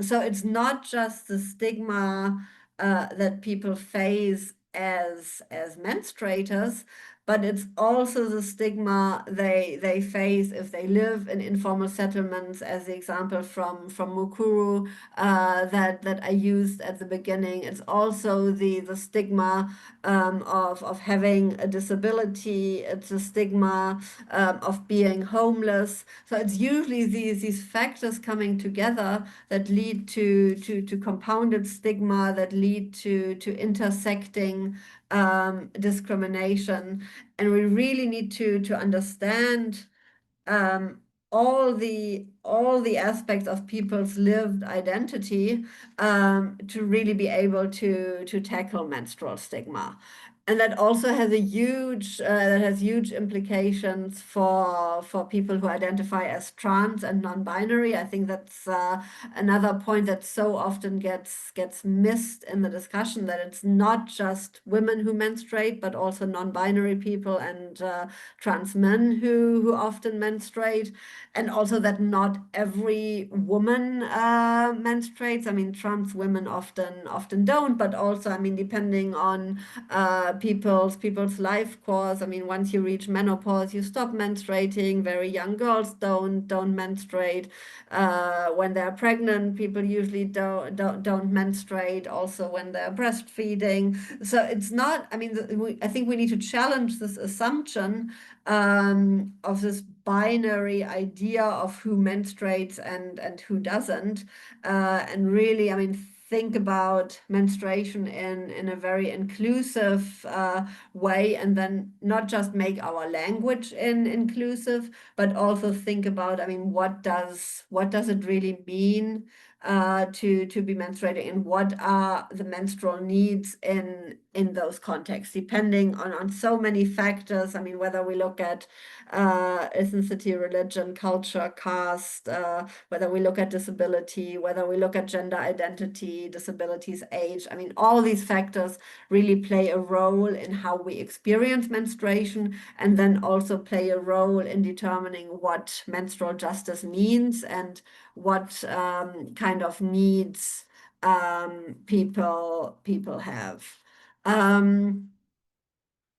So it's not just the stigma that people face as menstruators, but it's also the stigma they face if they live in informal settlements, as the example from Mukuru that I used at the beginning. It's also the stigma of having a disability. It's a stigma of being homeless. So it's usually these factors coming together that lead to compounded stigma, that lead to intersecting discrimination. And we really need to understand um, all the aspects of people's lived identity to really be able to tackle menstrual stigma. And that also has huge implications for people who identify as trans and non-binary. I think that's another point that so often gets missed in the discussion, that it's not just women who menstruate, but also non-binary people and trans men who often menstruate, and also that not every woman menstruates. I mean, trans women often don't, but also, I mean, depending on people's life course. I mean, once you reach menopause, you stop menstruating. Very young girls don't menstruate. When they're pregnant, people usually don't menstruate. Also, when they're breastfeeding. So it's not. I mean, I think we need to challenge this assumption of this binary idea of who menstruates and who doesn't, and really, I mean, think about menstruation in a very inclusive way, and then not just make our language inclusive, but also think about, I mean, what does it really mean to be menstruating, and what are the menstrual needs in those contexts, depending on so many factors. I mean, whether we look at ethnicity, religion, culture, caste, whether we look at disability, whether we look at gender identity, disabilities, age. I mean, all these factors really play a role in how we experience menstruation, and then also play a role in determining what menstrual justice means and what kind of needs people have.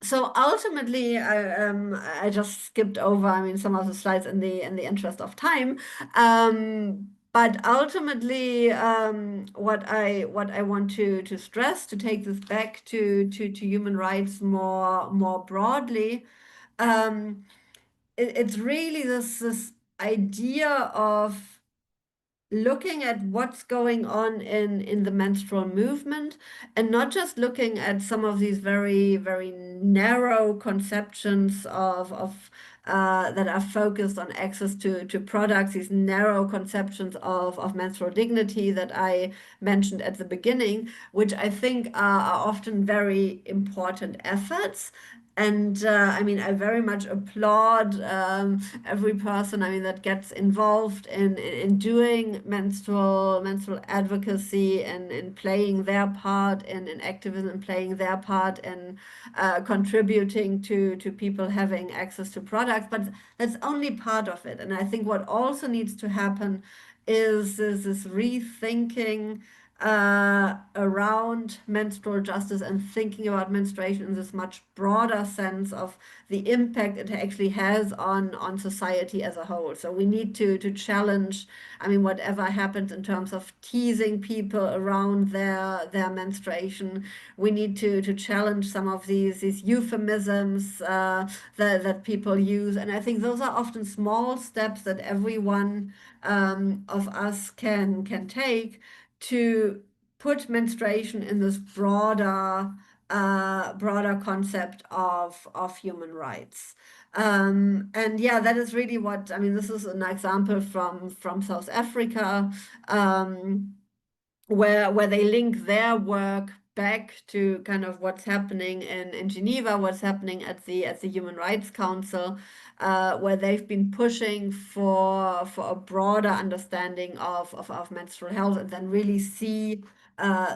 So ultimately, I just skipped over, I mean, some of the slides in the interest of time. But ultimately, what I want to stress, to take this back to human rights more broadly, it's really this idea of looking at what's going on in the menstrual movement, and not just looking at some of these very narrow conceptions of that are focused on access to products, these narrow conceptions of menstrual dignity that I mentioned at the beginning, which I think are often very important efforts. And I mean, I very much applaud every person, I mean, that gets involved in doing menstrual advocacy, and in playing their part in activism, and playing their part in contributing to people having access to products. But that's only part of it. And I think what also needs to happen is this rethinking around menstrual justice, and thinking about menstruation in this much broader sense of the impact it actually has on society as a whole. So we need to challenge, I mean, whatever happens in terms of teasing people around their menstruation. We need to challenge some of these euphemisms that people use. And I think those are often small steps that everyone of us can take to put menstruation in this broader concept of human rights. And yeah, that is really what, I mean, this is an example from South Africa, where they link their work back to kind of what's happening in Geneva, what's happening at the Human Rights Council, where they've been pushing for a broader understanding of menstrual health, and then really see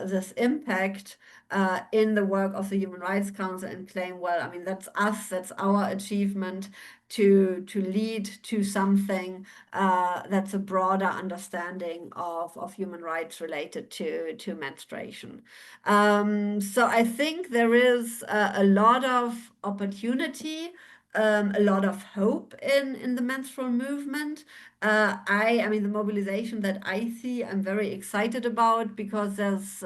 this impact in the work of the Human Rights Council, and claim, well, I mean, that's us, that's our achievement to lead to something that's a broader understanding of human rights related to menstruation. So I think there is a lot of opportunity, a lot of hope in the menstrual movement. I mean, the mobilization that I see, I'm very excited about, because there's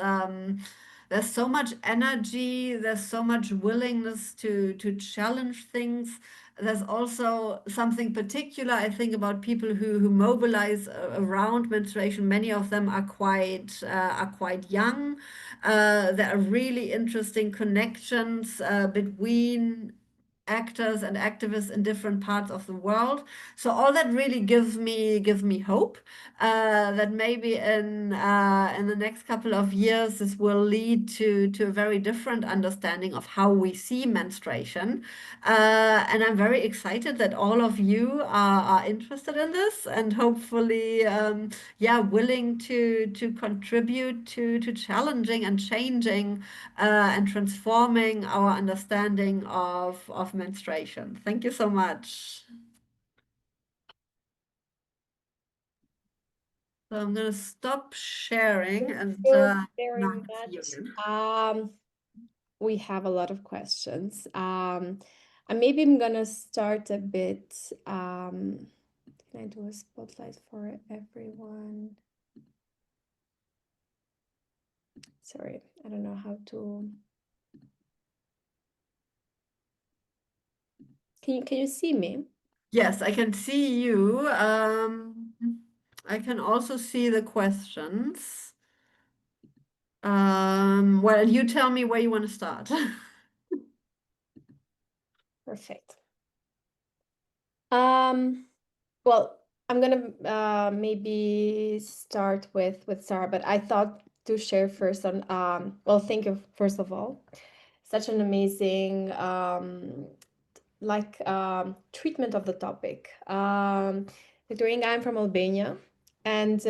so much energy, there's so much willingness to challenge things. There's also something particular, I think, about people who mobilize around menstruation. Many of them are quite young. There are really interesting connections between actors and activists in different parts of the world. So all that really gives me hope that maybe in the next couple of years this will lead to a very different understanding of how we see menstruation. And I'm very excited that all of you are interested in this, and hopefully yeah, willing to contribute to challenging and changing and transforming our understanding of menstruation. Thank you so much. So I'm going to stop sharing, Thank and you very now it's you much. again. We have a lot of questions. And maybe I'm gonna start a bit. Can I do a spotlight for everyone? Sorry, I don't know how to. Can you see me? Yes, I can see you. I can also see the questions. Well, and you tell me where you want to start. Perfect. Um, well, I'm gonna maybe start with Sarah, but I thought to share first on well, thank you first of all. Such an amazing treatment of the topic. Victoria Inga, I'm from Albania, and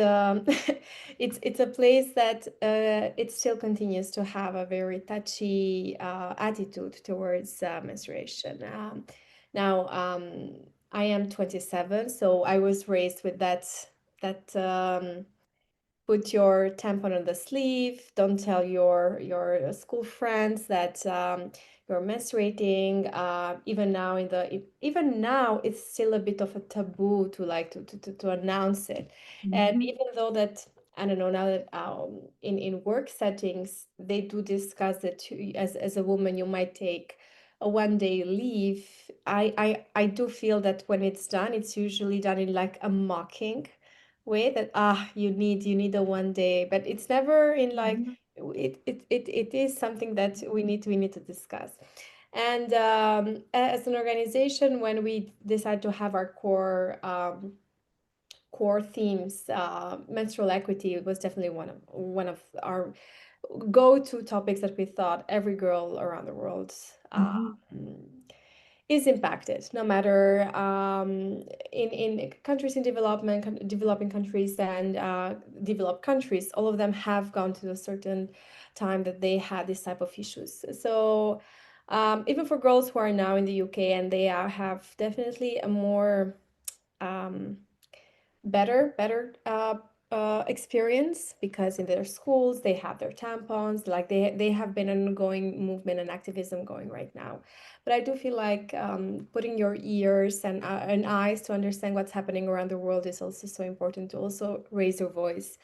it's a place that it still continues to have a very touchy attitude towards menstruation. Now, I am 27, so I was raised with that put your tampon on the sleeve. Don't tell your school friends that you're menstruating. Even now even now it's still a bit of a taboo to to announce it. And Mhm. even though that I don't know now that in work settings they do discuss that as a woman you might take a 1 day leave. I do feel that when it's done, it's usually done in like a mocking way that you need a 1 day, but it's never in like Mhm. it is something that we need to discuss. And as an organization, when we decide to have our core themes, menstrual equity was definitely one of our go-to topics that we thought every girl around the world Mhm. is impacted, no matter in countries in developing countries and developed countries. All of them have gone to a certain time that they had this type of issues. So even for girls who are now in the UK and have definitely a more um, better experience because in their schools they have their tampons, like they have been an ongoing movement and activism going right now. But I do feel like putting your ears and eyes to understand what's happening around the world is also so important, to also raise your voice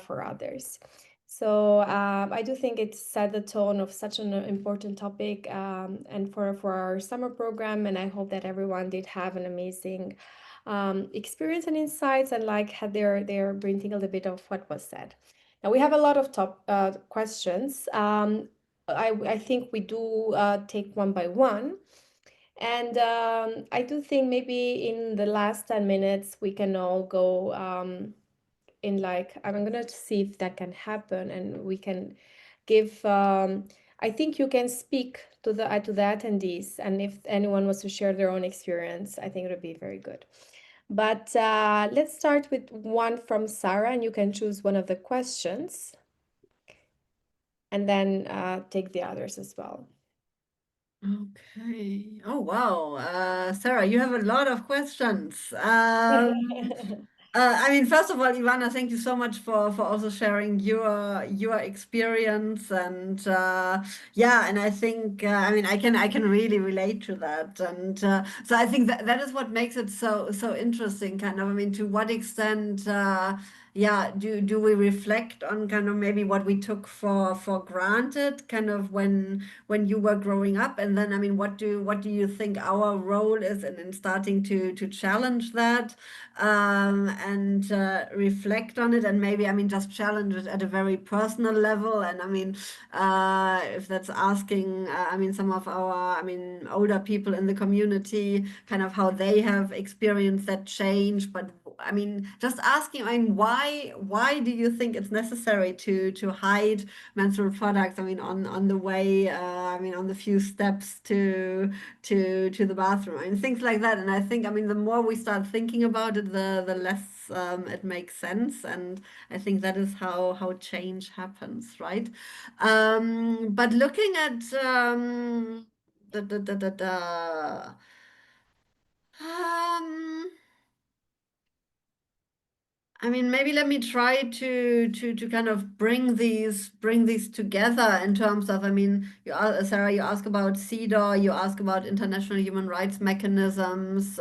for others. So I do think it set the tone of such an important topic, and for our summer program, and I hope that everyone did have an amazing experience and insights, and like had their brain tingled a bit of what was said. Now we have a lot of top questions. I think we do take one by one, and I do think maybe in the last 10 minutes we can all go in like I'm gonna see if that can happen, and we can give. I think you can speak to the attendees, and if anyone wants to share their own experience, I think it would be very good. But let's start with one from Sarah, and you can choose one of the questions and then take the others as well. Okay. Oh, wow. Sarah, you have a lot of questions. I mean, first of all, Ivana, thank you so much for also sharing your experience and yeah, and I think I mean I can really relate to that, and so I think that is what makes it so interesting, kind of. I mean, to what extent yeah, do we reflect on kind of maybe what we took for granted, kind of when you were growing up, and then I mean, what do you think our role is in starting to challenge that? And reflect on it, and maybe I mean just challenge it at a very personal level. And I mean if that's asking I mean some of our I mean older people in the community, kind of how they have experienced that change. But I mean just asking, I mean, why do you think it's necessary to hide menstrual products, I mean on the way I mean on the few steps to the bathroom, and things like that. And I think, I mean, the more we start thinking about it, the less it makes sense. And I think that is how change happens, right? But looking at da, da, da, da, da, um, I mean, maybe let me try to kind of bring these together in terms of, I mean, Sarah, you ask about CEDAW, you ask about international human rights mechanisms,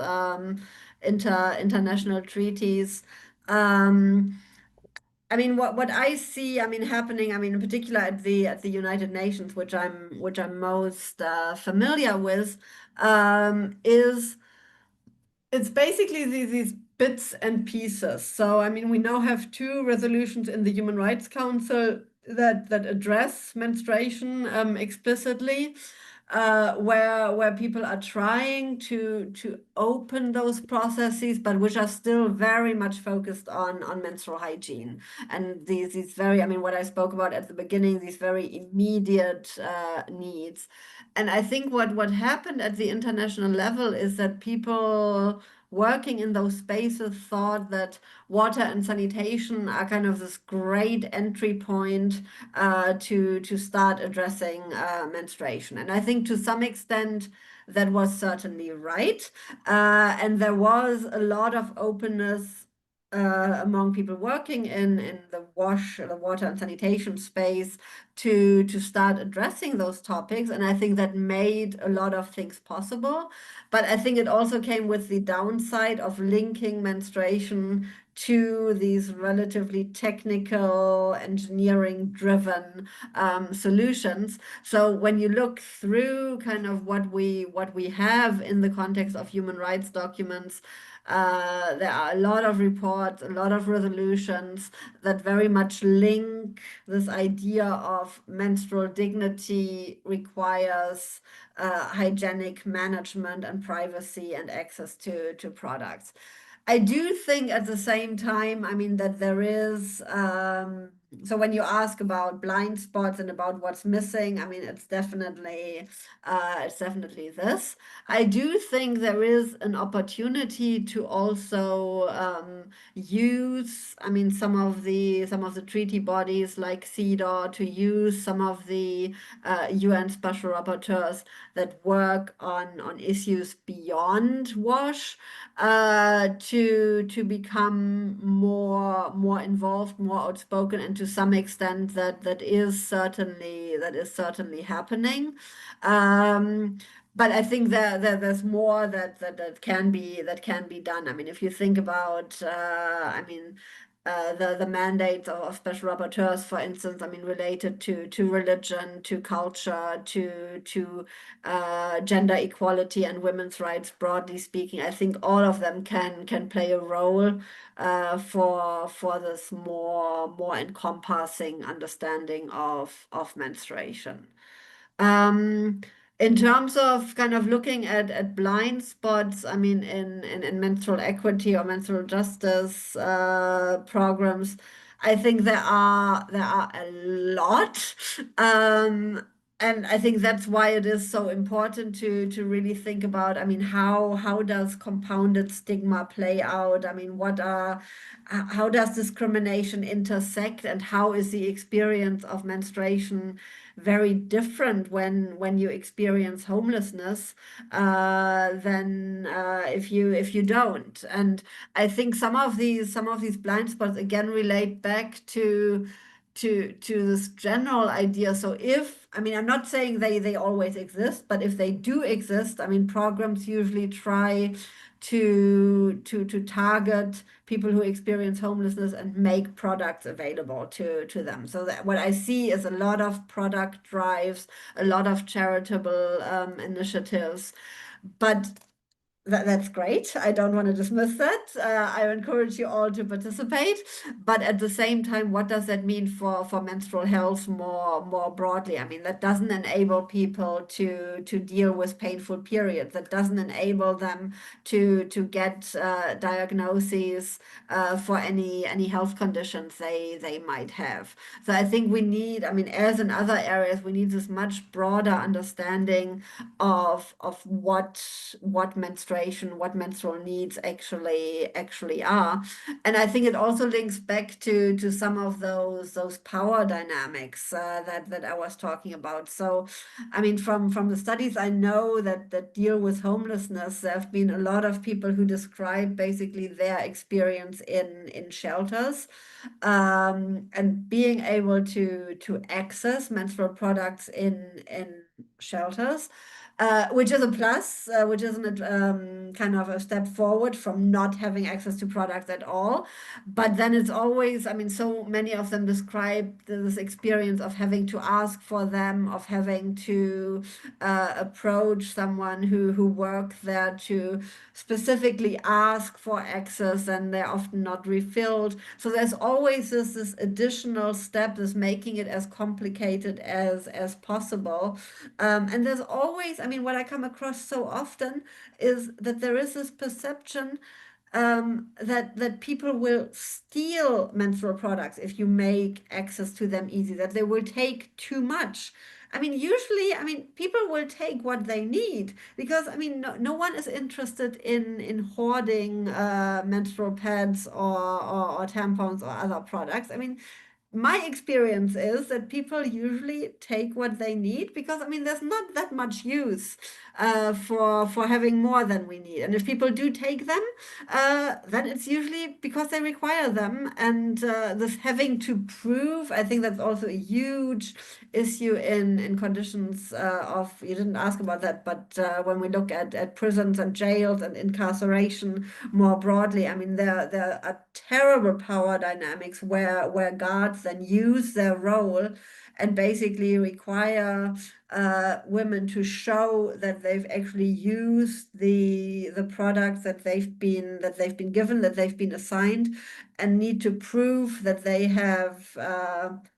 international treaties. Um, I mean, what I see, I mean, happening, I mean, in particular at the United Nations, which I'm most familiar with, is it's basically these bits and pieces. So, I mean, we now have two resolutions in the Human Rights Council that address menstruation explicitly, where people are trying to open those processes, but which are still very much focused on menstrual hygiene and these very, I mean, what I spoke about at the beginning, these very immediate needs. And I think what happened at the international level is that people working in those spaces thought that water and sanitation are kind of this great entry point to start addressing menstruation. And I think to some extent that was certainly right. And there was a lot of openness among people working in the water and sanitation space to start addressing those topics. And I think that made a lot of things possible. But I think it also came with the downside of linking menstruation to these relatively technical, engineering-driven solutions. So when you look through kind of what we have in the context of human rights documents, there are a lot of reports, a lot of resolutions that very much link this idea of menstrual dignity requires hygienic management and privacy and access to products. I do think at the same time, I mean, that there is, so when you ask about blind spots and about what's missing, I mean, it's definitely this. I do think there is an opportunity to also use, I mean, some of the treaty bodies like CEDAW to use some of the UN special rapporteurs that work on issues beyond WASH to become more involved, more outspoken, and to some extent that is certainly happening. But I think there's more that can be done. I mean, if you think about, I mean, the mandates of special rapporteurs, for instance, I mean, related to religion, to culture, to gender equality and women's rights, broadly speaking, I think all of them can play a role for this more encompassing understanding of menstruation. Um, in terms of kind of looking at blind spots, I mean, in menstrual equity or menstrual justice programs, I think there are a lot. And I think that's why it is so important to really think about, I mean, how does compounded stigma play out? I mean, how does discrimination intersect, and how is the experience of menstruation very different when you experience homelessness than if you don't. And I think some of these blind spots again relate back to this general idea. So if, I mean, I'm not saying they always exist, but if they do exist, I mean, programs usually try to target people who experience homelessness and make products available to them. So that what I see is a lot of product drives, a lot of charitable initiatives, but that's great. I don't want to dismiss that. I encourage you all to participate. But at the same time, what does that mean for menstrual health more broadly? I mean, that doesn't enable people to deal with painful periods. That doesn't enable them to get diagnoses for any health conditions they might have. So I think we need, I mean, as in other areas, we need this much broader understanding of what menstruation, what menstrual needs actually are. And I think it also links back to some of those power dynamics that I was talking about. So I mean, from the studies I know that deal with homelessness, there have been a lot of people who describe basically their experience in shelters, and being able to access menstrual products in shelters which is a plus, which is kind of a step forward from not having access to products at all. But then it's always, I mean, so many of them describe this experience of having to ask for them, of having to approach someone who worked there to specifically ask for access, and they're often not refilled. So there's always this additional step, this making it as complicated as possible. And there's always, I mean, what I come across so often is that there is this perception that people will steal menstrual products if you make access to them easy, that they will take too much. I mean, usually, I mean, people will take what they need because, I mean, no one is interested in hoarding menstrual pads or tampons or other products. I mean, my experience is that people usually take what they need because I mean there's not that much use for having more than we need, and if people do take them, then it's usually because they require them. And this having to prove, I think that's also a huge issue in conditions of, you didn't ask about that, but when we look at prisons and jails and incarceration more broadly, I mean there are terrible power dynamics where guards then use their role and basically require women to show that they've actually used the products that they've been given, that they've been assigned, and need to prove that they have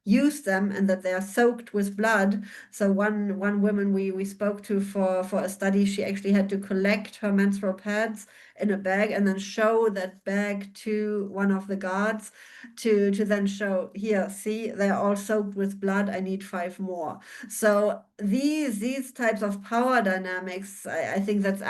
used them and that they are soaked with blood. So one woman we spoke to for a study, she actually had to collect her menstrual pads in a bag and then show that bag to one of the guards to then show, here, see, they're all soaked with blood. I need 5 more. So these types of power dynamics, I think that's they're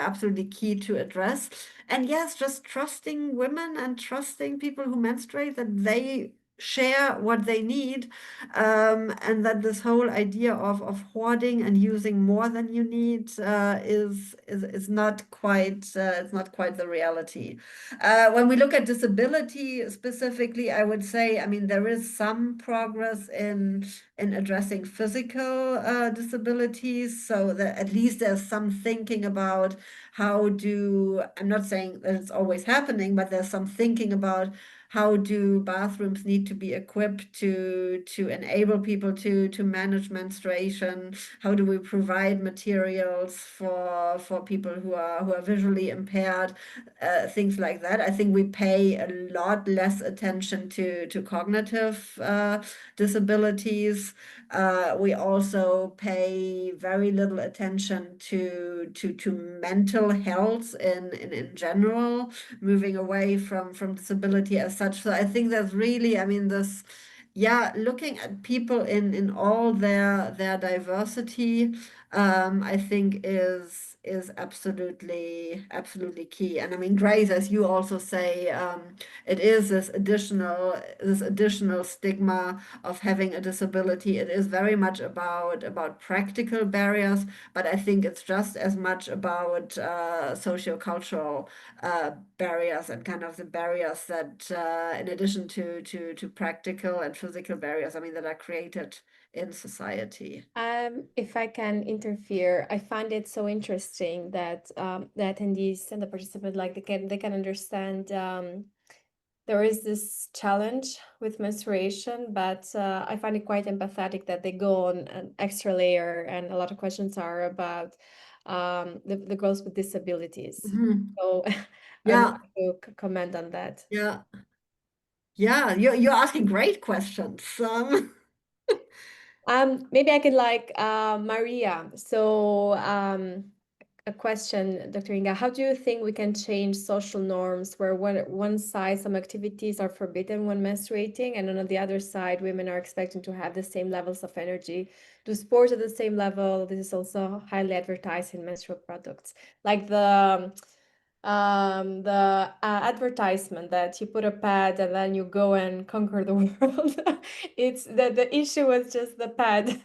absolutely key to address. And yes, just trusting women and trusting people who menstruate that they share what they need, and that this whole idea of hoarding and using more than you need is not quite it's not quite the reality. When we look at disability specifically, I would say, I mean, there is some progress in addressing physical disabilities, so that at least there's some thinking about how do, I'm not saying that it's always happening, but there's some thinking about how do bathrooms need to be equipped to enable people to manage menstruation? How do we provide materials for people who are visually impaired? Things like that. I think we pay a lot less attention to cognitive disabilities. We also pay very little attention to mental health in general, moving away from disability as such. So I think that's really, I mean, this, yeah, looking at people in all their diversity, I think is absolutely key. And I mean, Grace, as you also say, it is this additional stigma of having a disability. It is very much about practical barriers, but I think it's just as much about sociocultural barriers and kind of the barriers that, in addition to practical and physical barriers, I mean, that are created in society. If I can interfere, I find it so interesting that the attendees and the participants, like they can understand there is this challenge with menstruation, but I find it quite empathetic that they go on an extra layer, and a lot of questions are about the girls with disabilities. Mhm. So I would Yeah, like to comment on that. yeah, yeah. You're asking great questions. Maybe I could like Maria. So a question, Dr. Inga, how do you think we can change social norms where one side some activities are forbidden when menstruating, and on the other side women are expecting to have the same levels of energy, do sports at the same level? This is also highly advertised in menstrual products, like the advertisement that you put a pad and then you go and conquer the world. It's the issue was just the pad.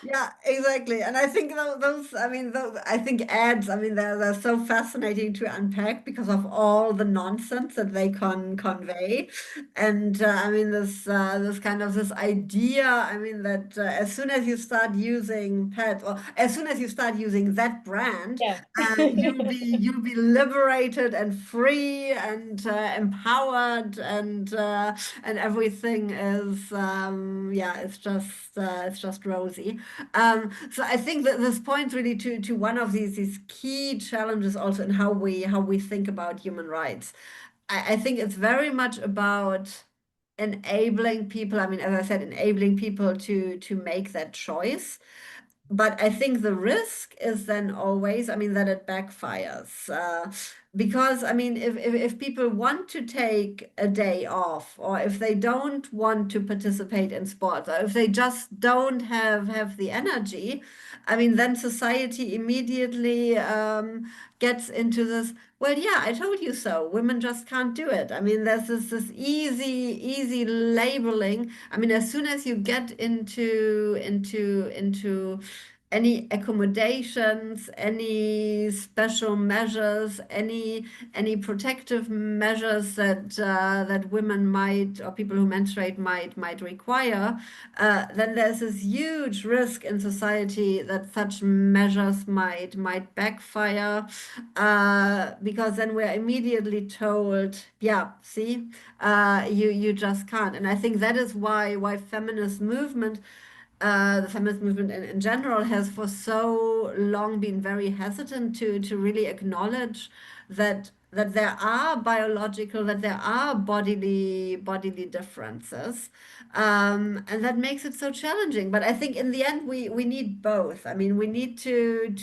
Yeah, exactly. And I think I mean, I think ads, I mean, they're so fascinating to unpack because of all the nonsense that they convey. And I mean, this kind of this idea, I mean, that as soon as you start using pets, or as soon as you start using that brand, Yeah. you'll be liberated and free and empowered and everything is yeah, it's just rosy. So I think that this points really to one of these key challenges also in how we think about human rights. I think it's very much about enabling people. I mean, as I said, enabling people to make that choice. But I think the risk is then always, I mean, that it backfires. Because, I mean, if people want to take a day off, or if they don't want to participate in sports, or if they just don't have the energy, I mean, then society immediately gets into this, well, yeah, I told you so. Women just can't do it. I mean, there's this easy labeling. I mean, as soon as you get into any accommodations, any special measures, any protective measures that women might or people who menstruate might require, then there's this huge risk in society that such measures might backfire, because then we're immediately told, yeah, see, you just can't. And I think that is why feminist movement the feminist movement in general has for so long been very hesitant to really acknowledge that there are biological, that there are bodily differences, and that makes it so challenging. But I think in the end we need both. I mean, we need to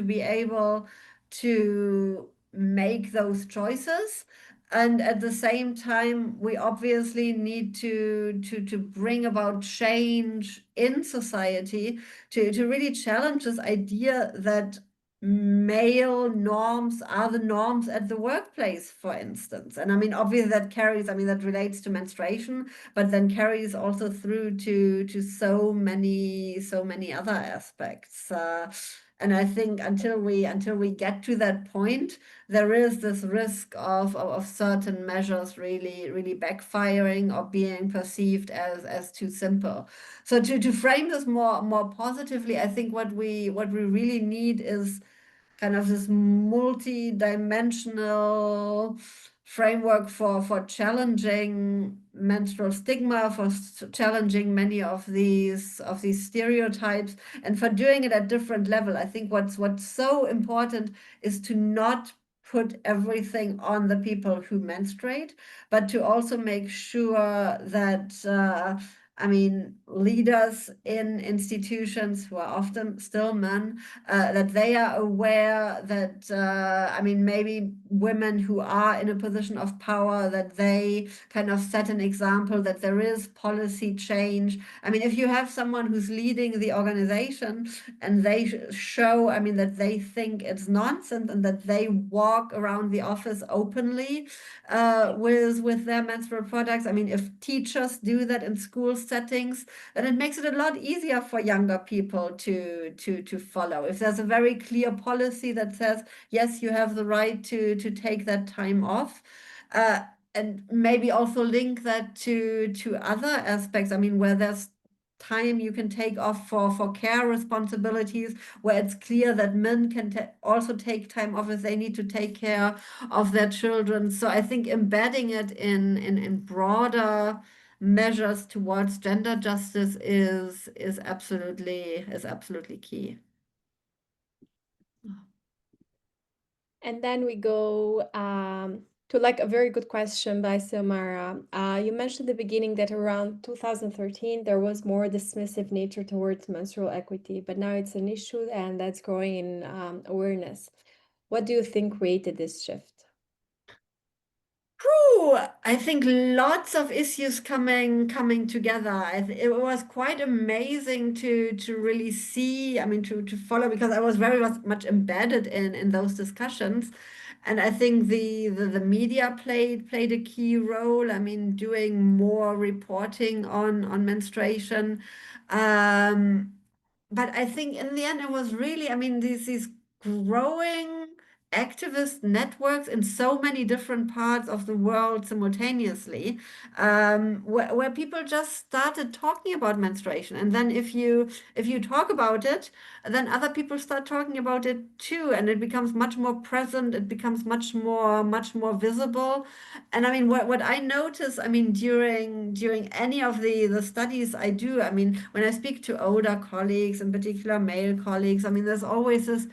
be able to make those choices. And at the same time, we obviously need to bring about change in society to really challenge this idea that male norms are the norms at the workplace, for instance. And I mean, obviously that carries, I mean, that relates to menstruation, but then carries also through to so many other aspects. And I think until we get to that point, there is this risk of certain measures really backfiring or being perceived as too simple. So to frame this more positively, I think what we really need is kind of this multi-dimensional framework for challenging menstrual stigma, for challenging many of these stereotypes, and for doing it at different level. I think what's so important is to not put everything on the people who menstruate, but to also make sure that I mean, leaders in institutions who are often still men, that they are aware that, I mean, maybe women who are in a position of power, that they kind of set an example, that there is policy change. I mean, if you have someone who's leading the organization and they show, I mean, that they think it's nonsense and that they walk around the office openly with their menstrual products. I mean, if teachers do that in school settings, then it makes it a lot easier for younger people to follow. If there's a very clear policy that says, yes, you have the right to take that time off, uh, and maybe also link that to other aspects. I mean, where there's time you can take off for care responsibilities, where it's clear that men can also take time off if they need to take care of their children. So I think embedding it in broader measures towards gender justice is absolutely key. And then we go to like a very good question by Silmara. You mentioned at the beginning that around 2013 there was more dismissive nature towards menstrual equity, but now it's an issue and that's growing in awareness. What do you think created this shift? Whew, I think lots of issues coming together. It was quite amazing to really see. I mean, to follow because I was very much embedded in those discussions, and I think the media played a key role. I mean, doing more reporting on menstruation. Um, but I think in the end it was really, I mean, these growing activist networks in so many different parts of the world simultaneously, where people just started talking about menstruation. And then if you talk about it, then other people start talking about it too, and it becomes much more present, it becomes much more visible. And I mean, what I notice, I mean, during any of the studies I do, I mean, when I speak to older colleagues, in particular male colleagues, I mean, there's always this,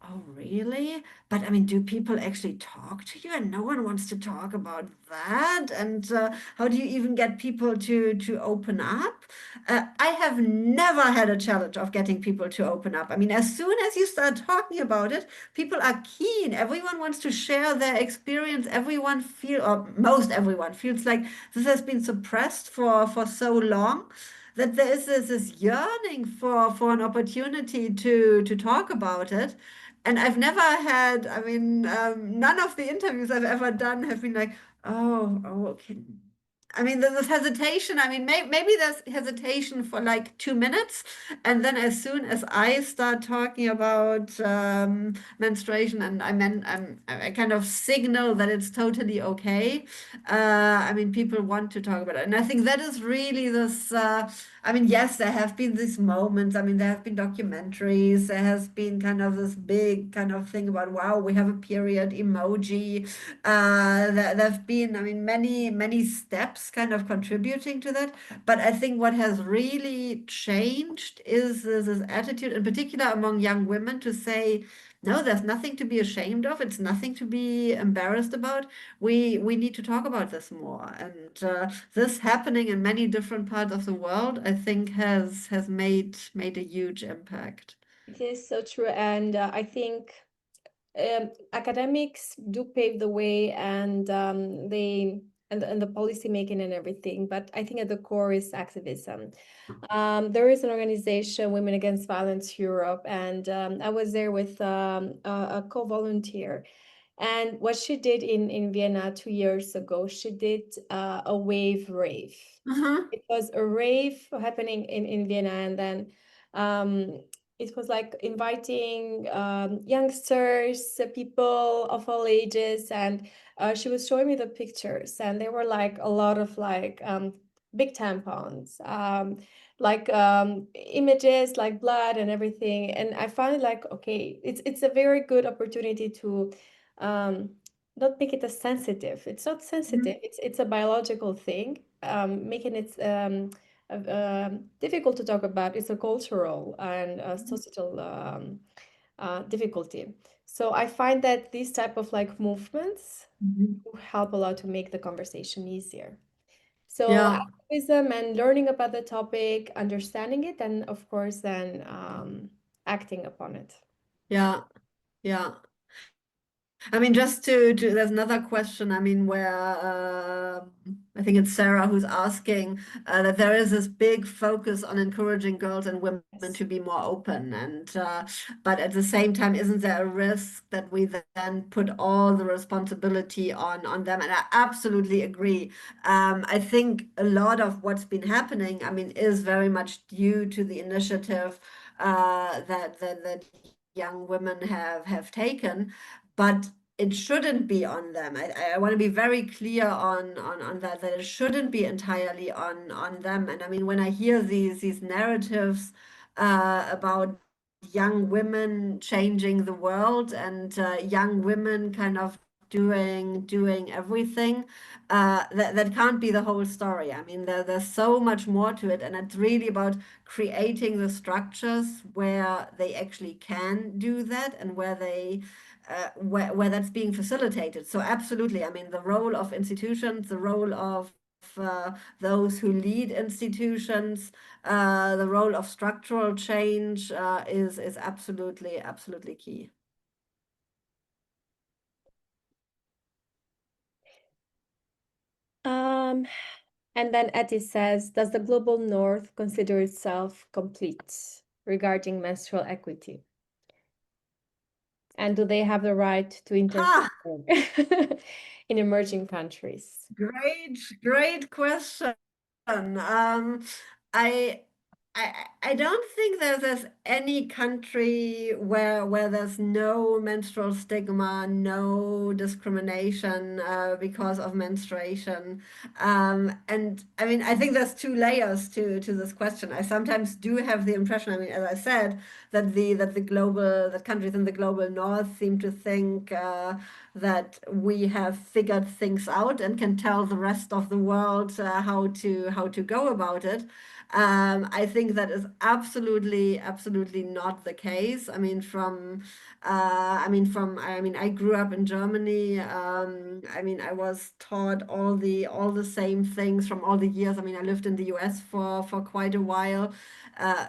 oh, really? But I mean, do people actually talk to you? And no one wants to talk about that. And how do you even get people to open up? I have never had a challenge of getting people to open up. I mean, as soon as you start talking about it, people are keen. Everyone wants to share their experience. Or most everyone feels like this has been suppressed for so long that there is this yearning for an opportunity to talk about it. And I've never had, I mean, none of the interviews I've ever done have been like, oh, okay. I mean, there's this hesitation. I mean, maybe there's hesitation for like 2 minutes. And then as soon as I start talking about menstruation and I kind of signal that it's totally okay, I mean, people want to talk about it. And I think that is really this, I mean, yes, there have been these moments. I mean, there have been documentaries. There has been kind of this big kind of thing about, wow, we have a period emoji. There have been, I mean, many steps kind of contributing to that. But I think what has really changed is this attitude, in particular among young women, to say, no, there's nothing to be ashamed of. It's nothing to be embarrassed about. We need to talk about this more. And this happening in many different parts of the world, I think, has made a huge impact. It is so true, and I think academics do pave the way, and they and the policy making and everything. But I think at the core is activism. There is an organization, Women Against Violence Europe, and I was there with a co-volunteer. And what she did in Vienna 2 years ago, she did a wave rave. Uh-huh. It was a rave happening in Vienna, and then um, it was like inviting youngsters, people of all ages, and she was showing me the pictures, and there were like a lot of like big tampons, like images, like blood and everything, and I found it like, okay, it's a very good opportunity to um, not make it a sensitive. It's not sensitive. Mhm. It's a biological thing. Making it difficult to talk about. It's a cultural and societal difficulty. So I find that these type of like movements Mhm. help a lot to make the conversation easier. So Yeah, activism and learning about the topic, understanding it, and of course then acting upon it. yeah, yeah. I mean, just there's another question. I mean, where I think it's Sarah who's asking that there is this big focus on encouraging girls and women Yes. to be more open, and but at the same time, isn't there a risk that we then put all the responsibility on them? And I absolutely agree. I think a lot of what's been happening, I mean, is very much due to the initiative that young women have taken, but it shouldn't be on them. I want to be very clear on that it shouldn't be entirely on them. And I mean, when I hear these narratives about young women changing the world and young women kind of doing everything, that can't be the whole story. I mean, there's so much more to it, and it's really about creating the structures where they actually can do that and where that's being facilitated. So absolutely, I mean, the role of institutions, the role of those who lead institutions, the role of structural change is absolutely key. Um, and then Etty says, does the global north consider itself complete regarding menstrual equity? And do they have the right to Ha! interfere in emerging countries? Great question. I I don't think there's any country where there's no menstrual stigma, no discrimination because of menstruation. And I mean, I think there's two layers to this question. I sometimes do have the impression, I mean, as I said, that countries in the global north seem to think that we have figured things out and can tell the rest of the world how to go about it. I think that is absolutely not the case. I mean, I grew up in Germany. I mean, I was taught all the same things from all the years. I mean, I lived in the US for quite a while.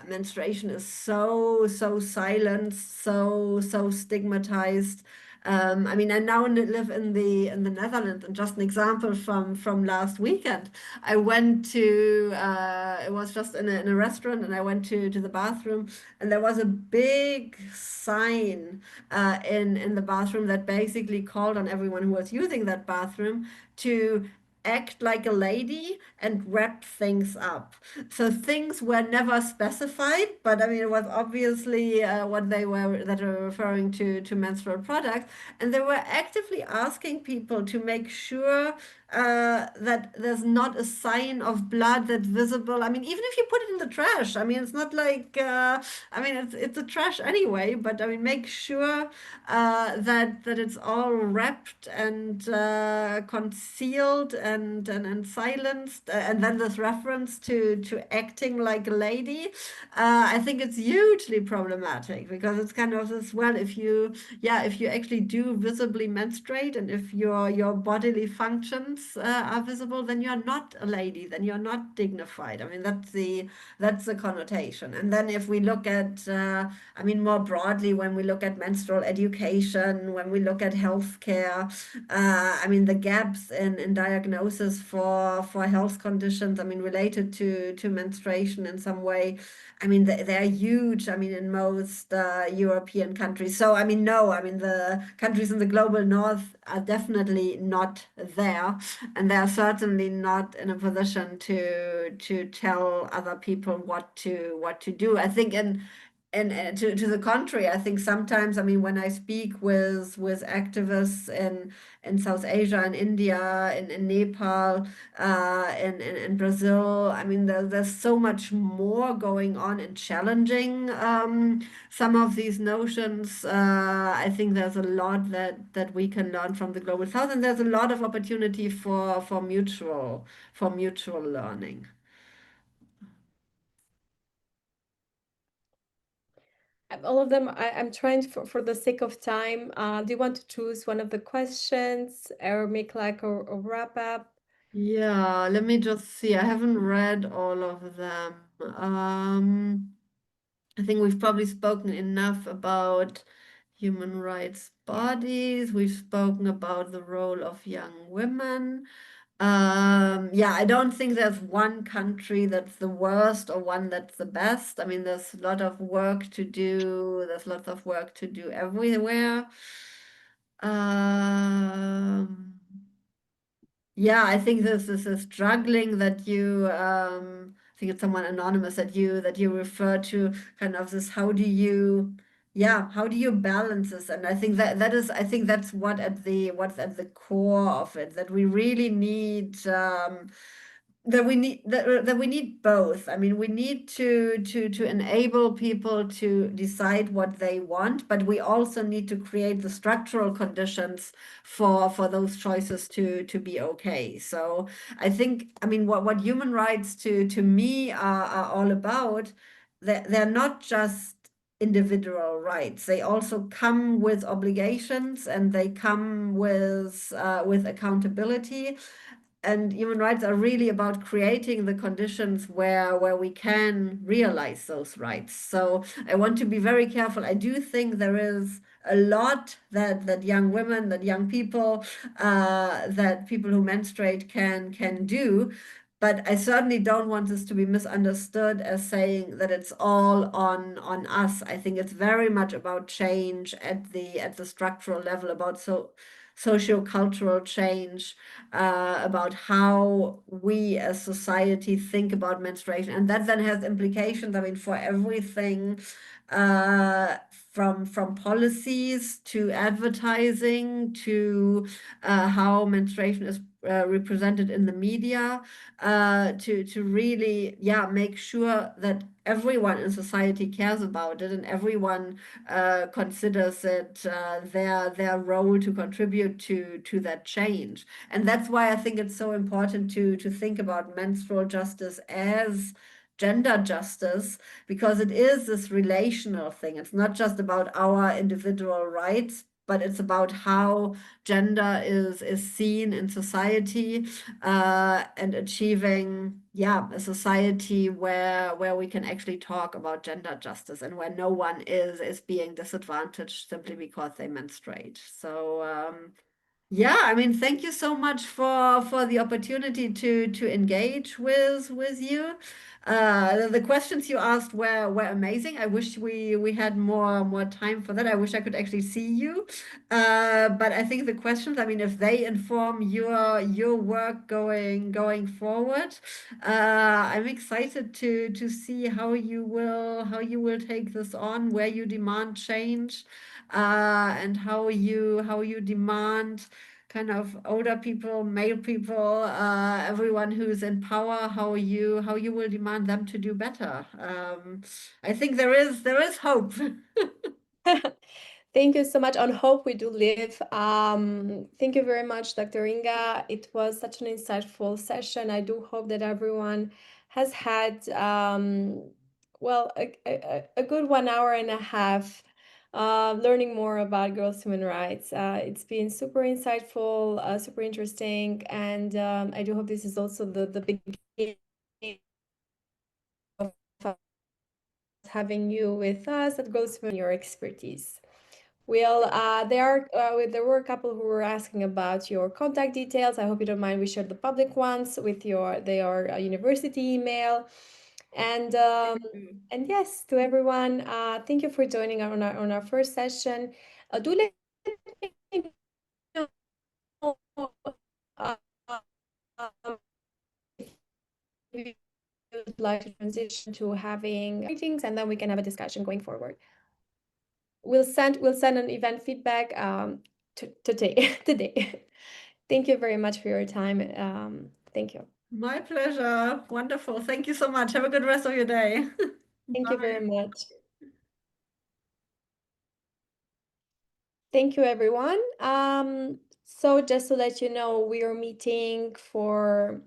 Menstruation is so silenced, so stigmatized. I mean, I now live in the Netherlands, and just an example from last weekend. I went to it was just in a restaurant, and I went to the bathroom, and there was a big sign in the bathroom that basically called on everyone who was using that bathroom to act like a lady and wrap things up. So things were never specified, but I mean it was obviously what they were that were referring to menstrual products, and they were actively asking people to make sure that there's not a sign of blood that's visible. I mean, even if you put it in the trash, I mean, it's not like, I mean, it's a trash anyway, but I mean, make sure that it's all wrapped and concealed and silenced. And then this reference to acting like a lady, I think it's hugely problematic because it's kind of this, well, if you actually do visibly menstruate and if your bodily functions are visible, then you're not a lady, then you're not dignified. I mean, that's the connotation. And then if we look at, I mean, more broadly, when we look at menstrual education, when we look at healthcare, I mean, the gaps in diagnosis for health conditions, I mean, related to menstruation in some way. I mean, they're huge. I mean, in most European countries. So, I mean, no, I mean, the countries in the global north are definitely not there, and they are certainly not in a position to tell other people what to do. I think and to the contrary, I think sometimes, I mean, when I speak with activists in South Asia and India, in Nepal, in Brazil, I mean, there's so much more going on and challenging some of these notions. I think there's a lot that we can learn from the global south, and there's a lot of opportunity for mutual learning. All of them, I'm trying for the sake of time. Do you want to choose one of the questions or make like a wrap up? Yeah, let me just see. I haven't read all of them. I think we've probably spoken enough about human rights bodies. We've spoken about the role of young women. Yeah, I don't think there's one country that's the worst or one that's the best. I mean, there's a lot of work to do. There's lots of work to do everywhere. Um, yeah, I think this is a struggling that I think it's someone anonymous that you refer to, kind of this, how do you balance this? And I think I think that's what's at the core of it, that we really need, that we need both. I mean, we need to enable people to decide what they want, but we also need to create the structural conditions for those choices to be okay. So I think, I mean, what human rights to me are all about, they're not just individual rights. They also come with obligations, and they come with accountability. And human rights are really about creating the conditions where we can realize those rights. So I want to be very careful. I do think there is a lot that young women, that young people, that people who menstruate can do. But I certainly don't want this to be misunderstood as saying that it's all on us. I think it's very much about change at the structural level, about socio-cultural change about how we as society think about menstruation. And that then has implications, I mean, for everything uh, from policies to advertising to how menstruation is represented in the media, to really, yeah, make sure that everyone in society cares about it and everyone considers it their role to contribute to that change. And that's why I think it's so important to think about menstrual justice as gender justice, because it is this relational thing. It's not just about our individual rights, but it's about how gender is seen in society, and achieving, yeah, a society where we can actually talk about gender justice and where no one is being disadvantaged simply because they menstruate. So yeah, I mean, thank you so much for the opportunity to engage with you. The questions you asked were amazing. I wish we had more time for that. I wish I could actually see you. But I think the questions, I mean, if they inform your work going forward, I'm excited to see how you will take this on, where you demand change, and how you demand kind of older people, male people, everyone who's in power, how you will demand them to do better. I think there is hope. Thank you so much. On hope we do live. Thank you very much, Dr. Inga. It was such an insightful session. I do hope that everyone has had, well, a good 1 hour and a half learning more about girls' human rights. It's been super insightful, super interesting, and I do hope this is also the beginning of us having you with us at Girls' Human Your expertise. Well, there were a couple who were asking about your contact details. I hope you don't mind. We shared the public ones with their university email, and yes, to everyone, thank you for joining on our first session. Do let me know uh, if you would like to transition to having meetings, and then we can have a discussion going forward. We'll send an event feedback today today. Thank you very much for your time. Thank you. My pleasure. Wonderful. Thank you so much. Have a good rest of your day. Thank you very Bye. much. Thank you, everyone. So just to let you know, we are meeting for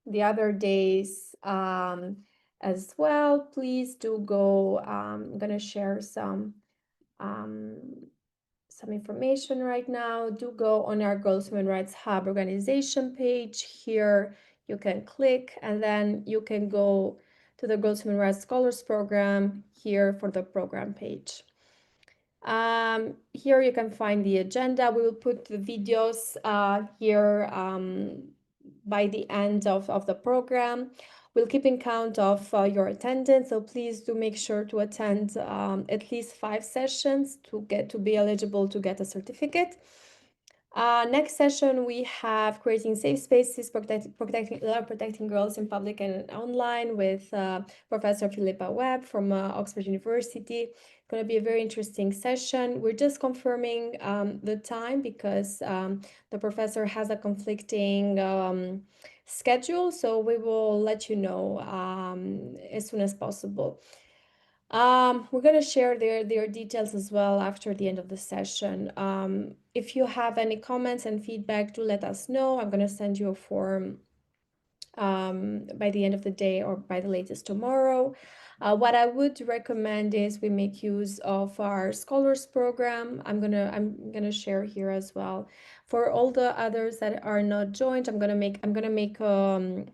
the other days as well. Please do go. I'm gonna share um, some information right now. Do go on our Girls Human Rights Hub organization page. Here you can click and then you can go to the Girls Human Rights Scholars Program here for the program page. Here you can find the agenda. We will put the videos here by the end of the program. We'll keep in count of your attendance, so please do make sure to attend at least 5 sessions to be eligible to get a certificate. Next session, we have creating safe spaces, protecting girls in public and online with Professor Philippa Webb from Oxford University. It's going to be a very interesting session. We're just confirming the time because the professor has a conflicting schedule, so we will let you know as soon as possible. We're going to share their details as well after the end of the session. If you have any comments and feedback, do let us know. I'm going to send you a form by the end of the day or by the latest tomorrow. What I would recommend is we make use of our scholars program. I'm gonna share here as well. For all the others that are not joined, I'm gonna make a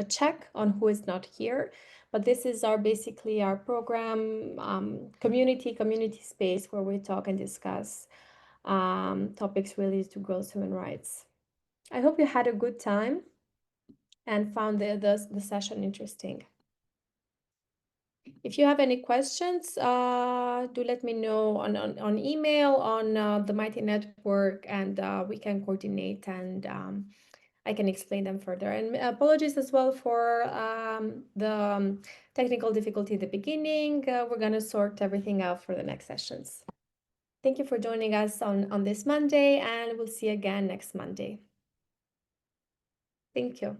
check on who is not here. But this is basically our program, community space where we talk and discuss topics related to girls' human rights. I hope you had a good time and found the session interesting. If you have any questions, do let me know on email, on the Mighty Network, and we can coordinate, and I can explain them further. And apologies as well for the technical difficulty at the beginning. We're going to sort everything out for the next sessions. Thank you for joining us on this Monday, and we'll see you again next Monday. Thank you.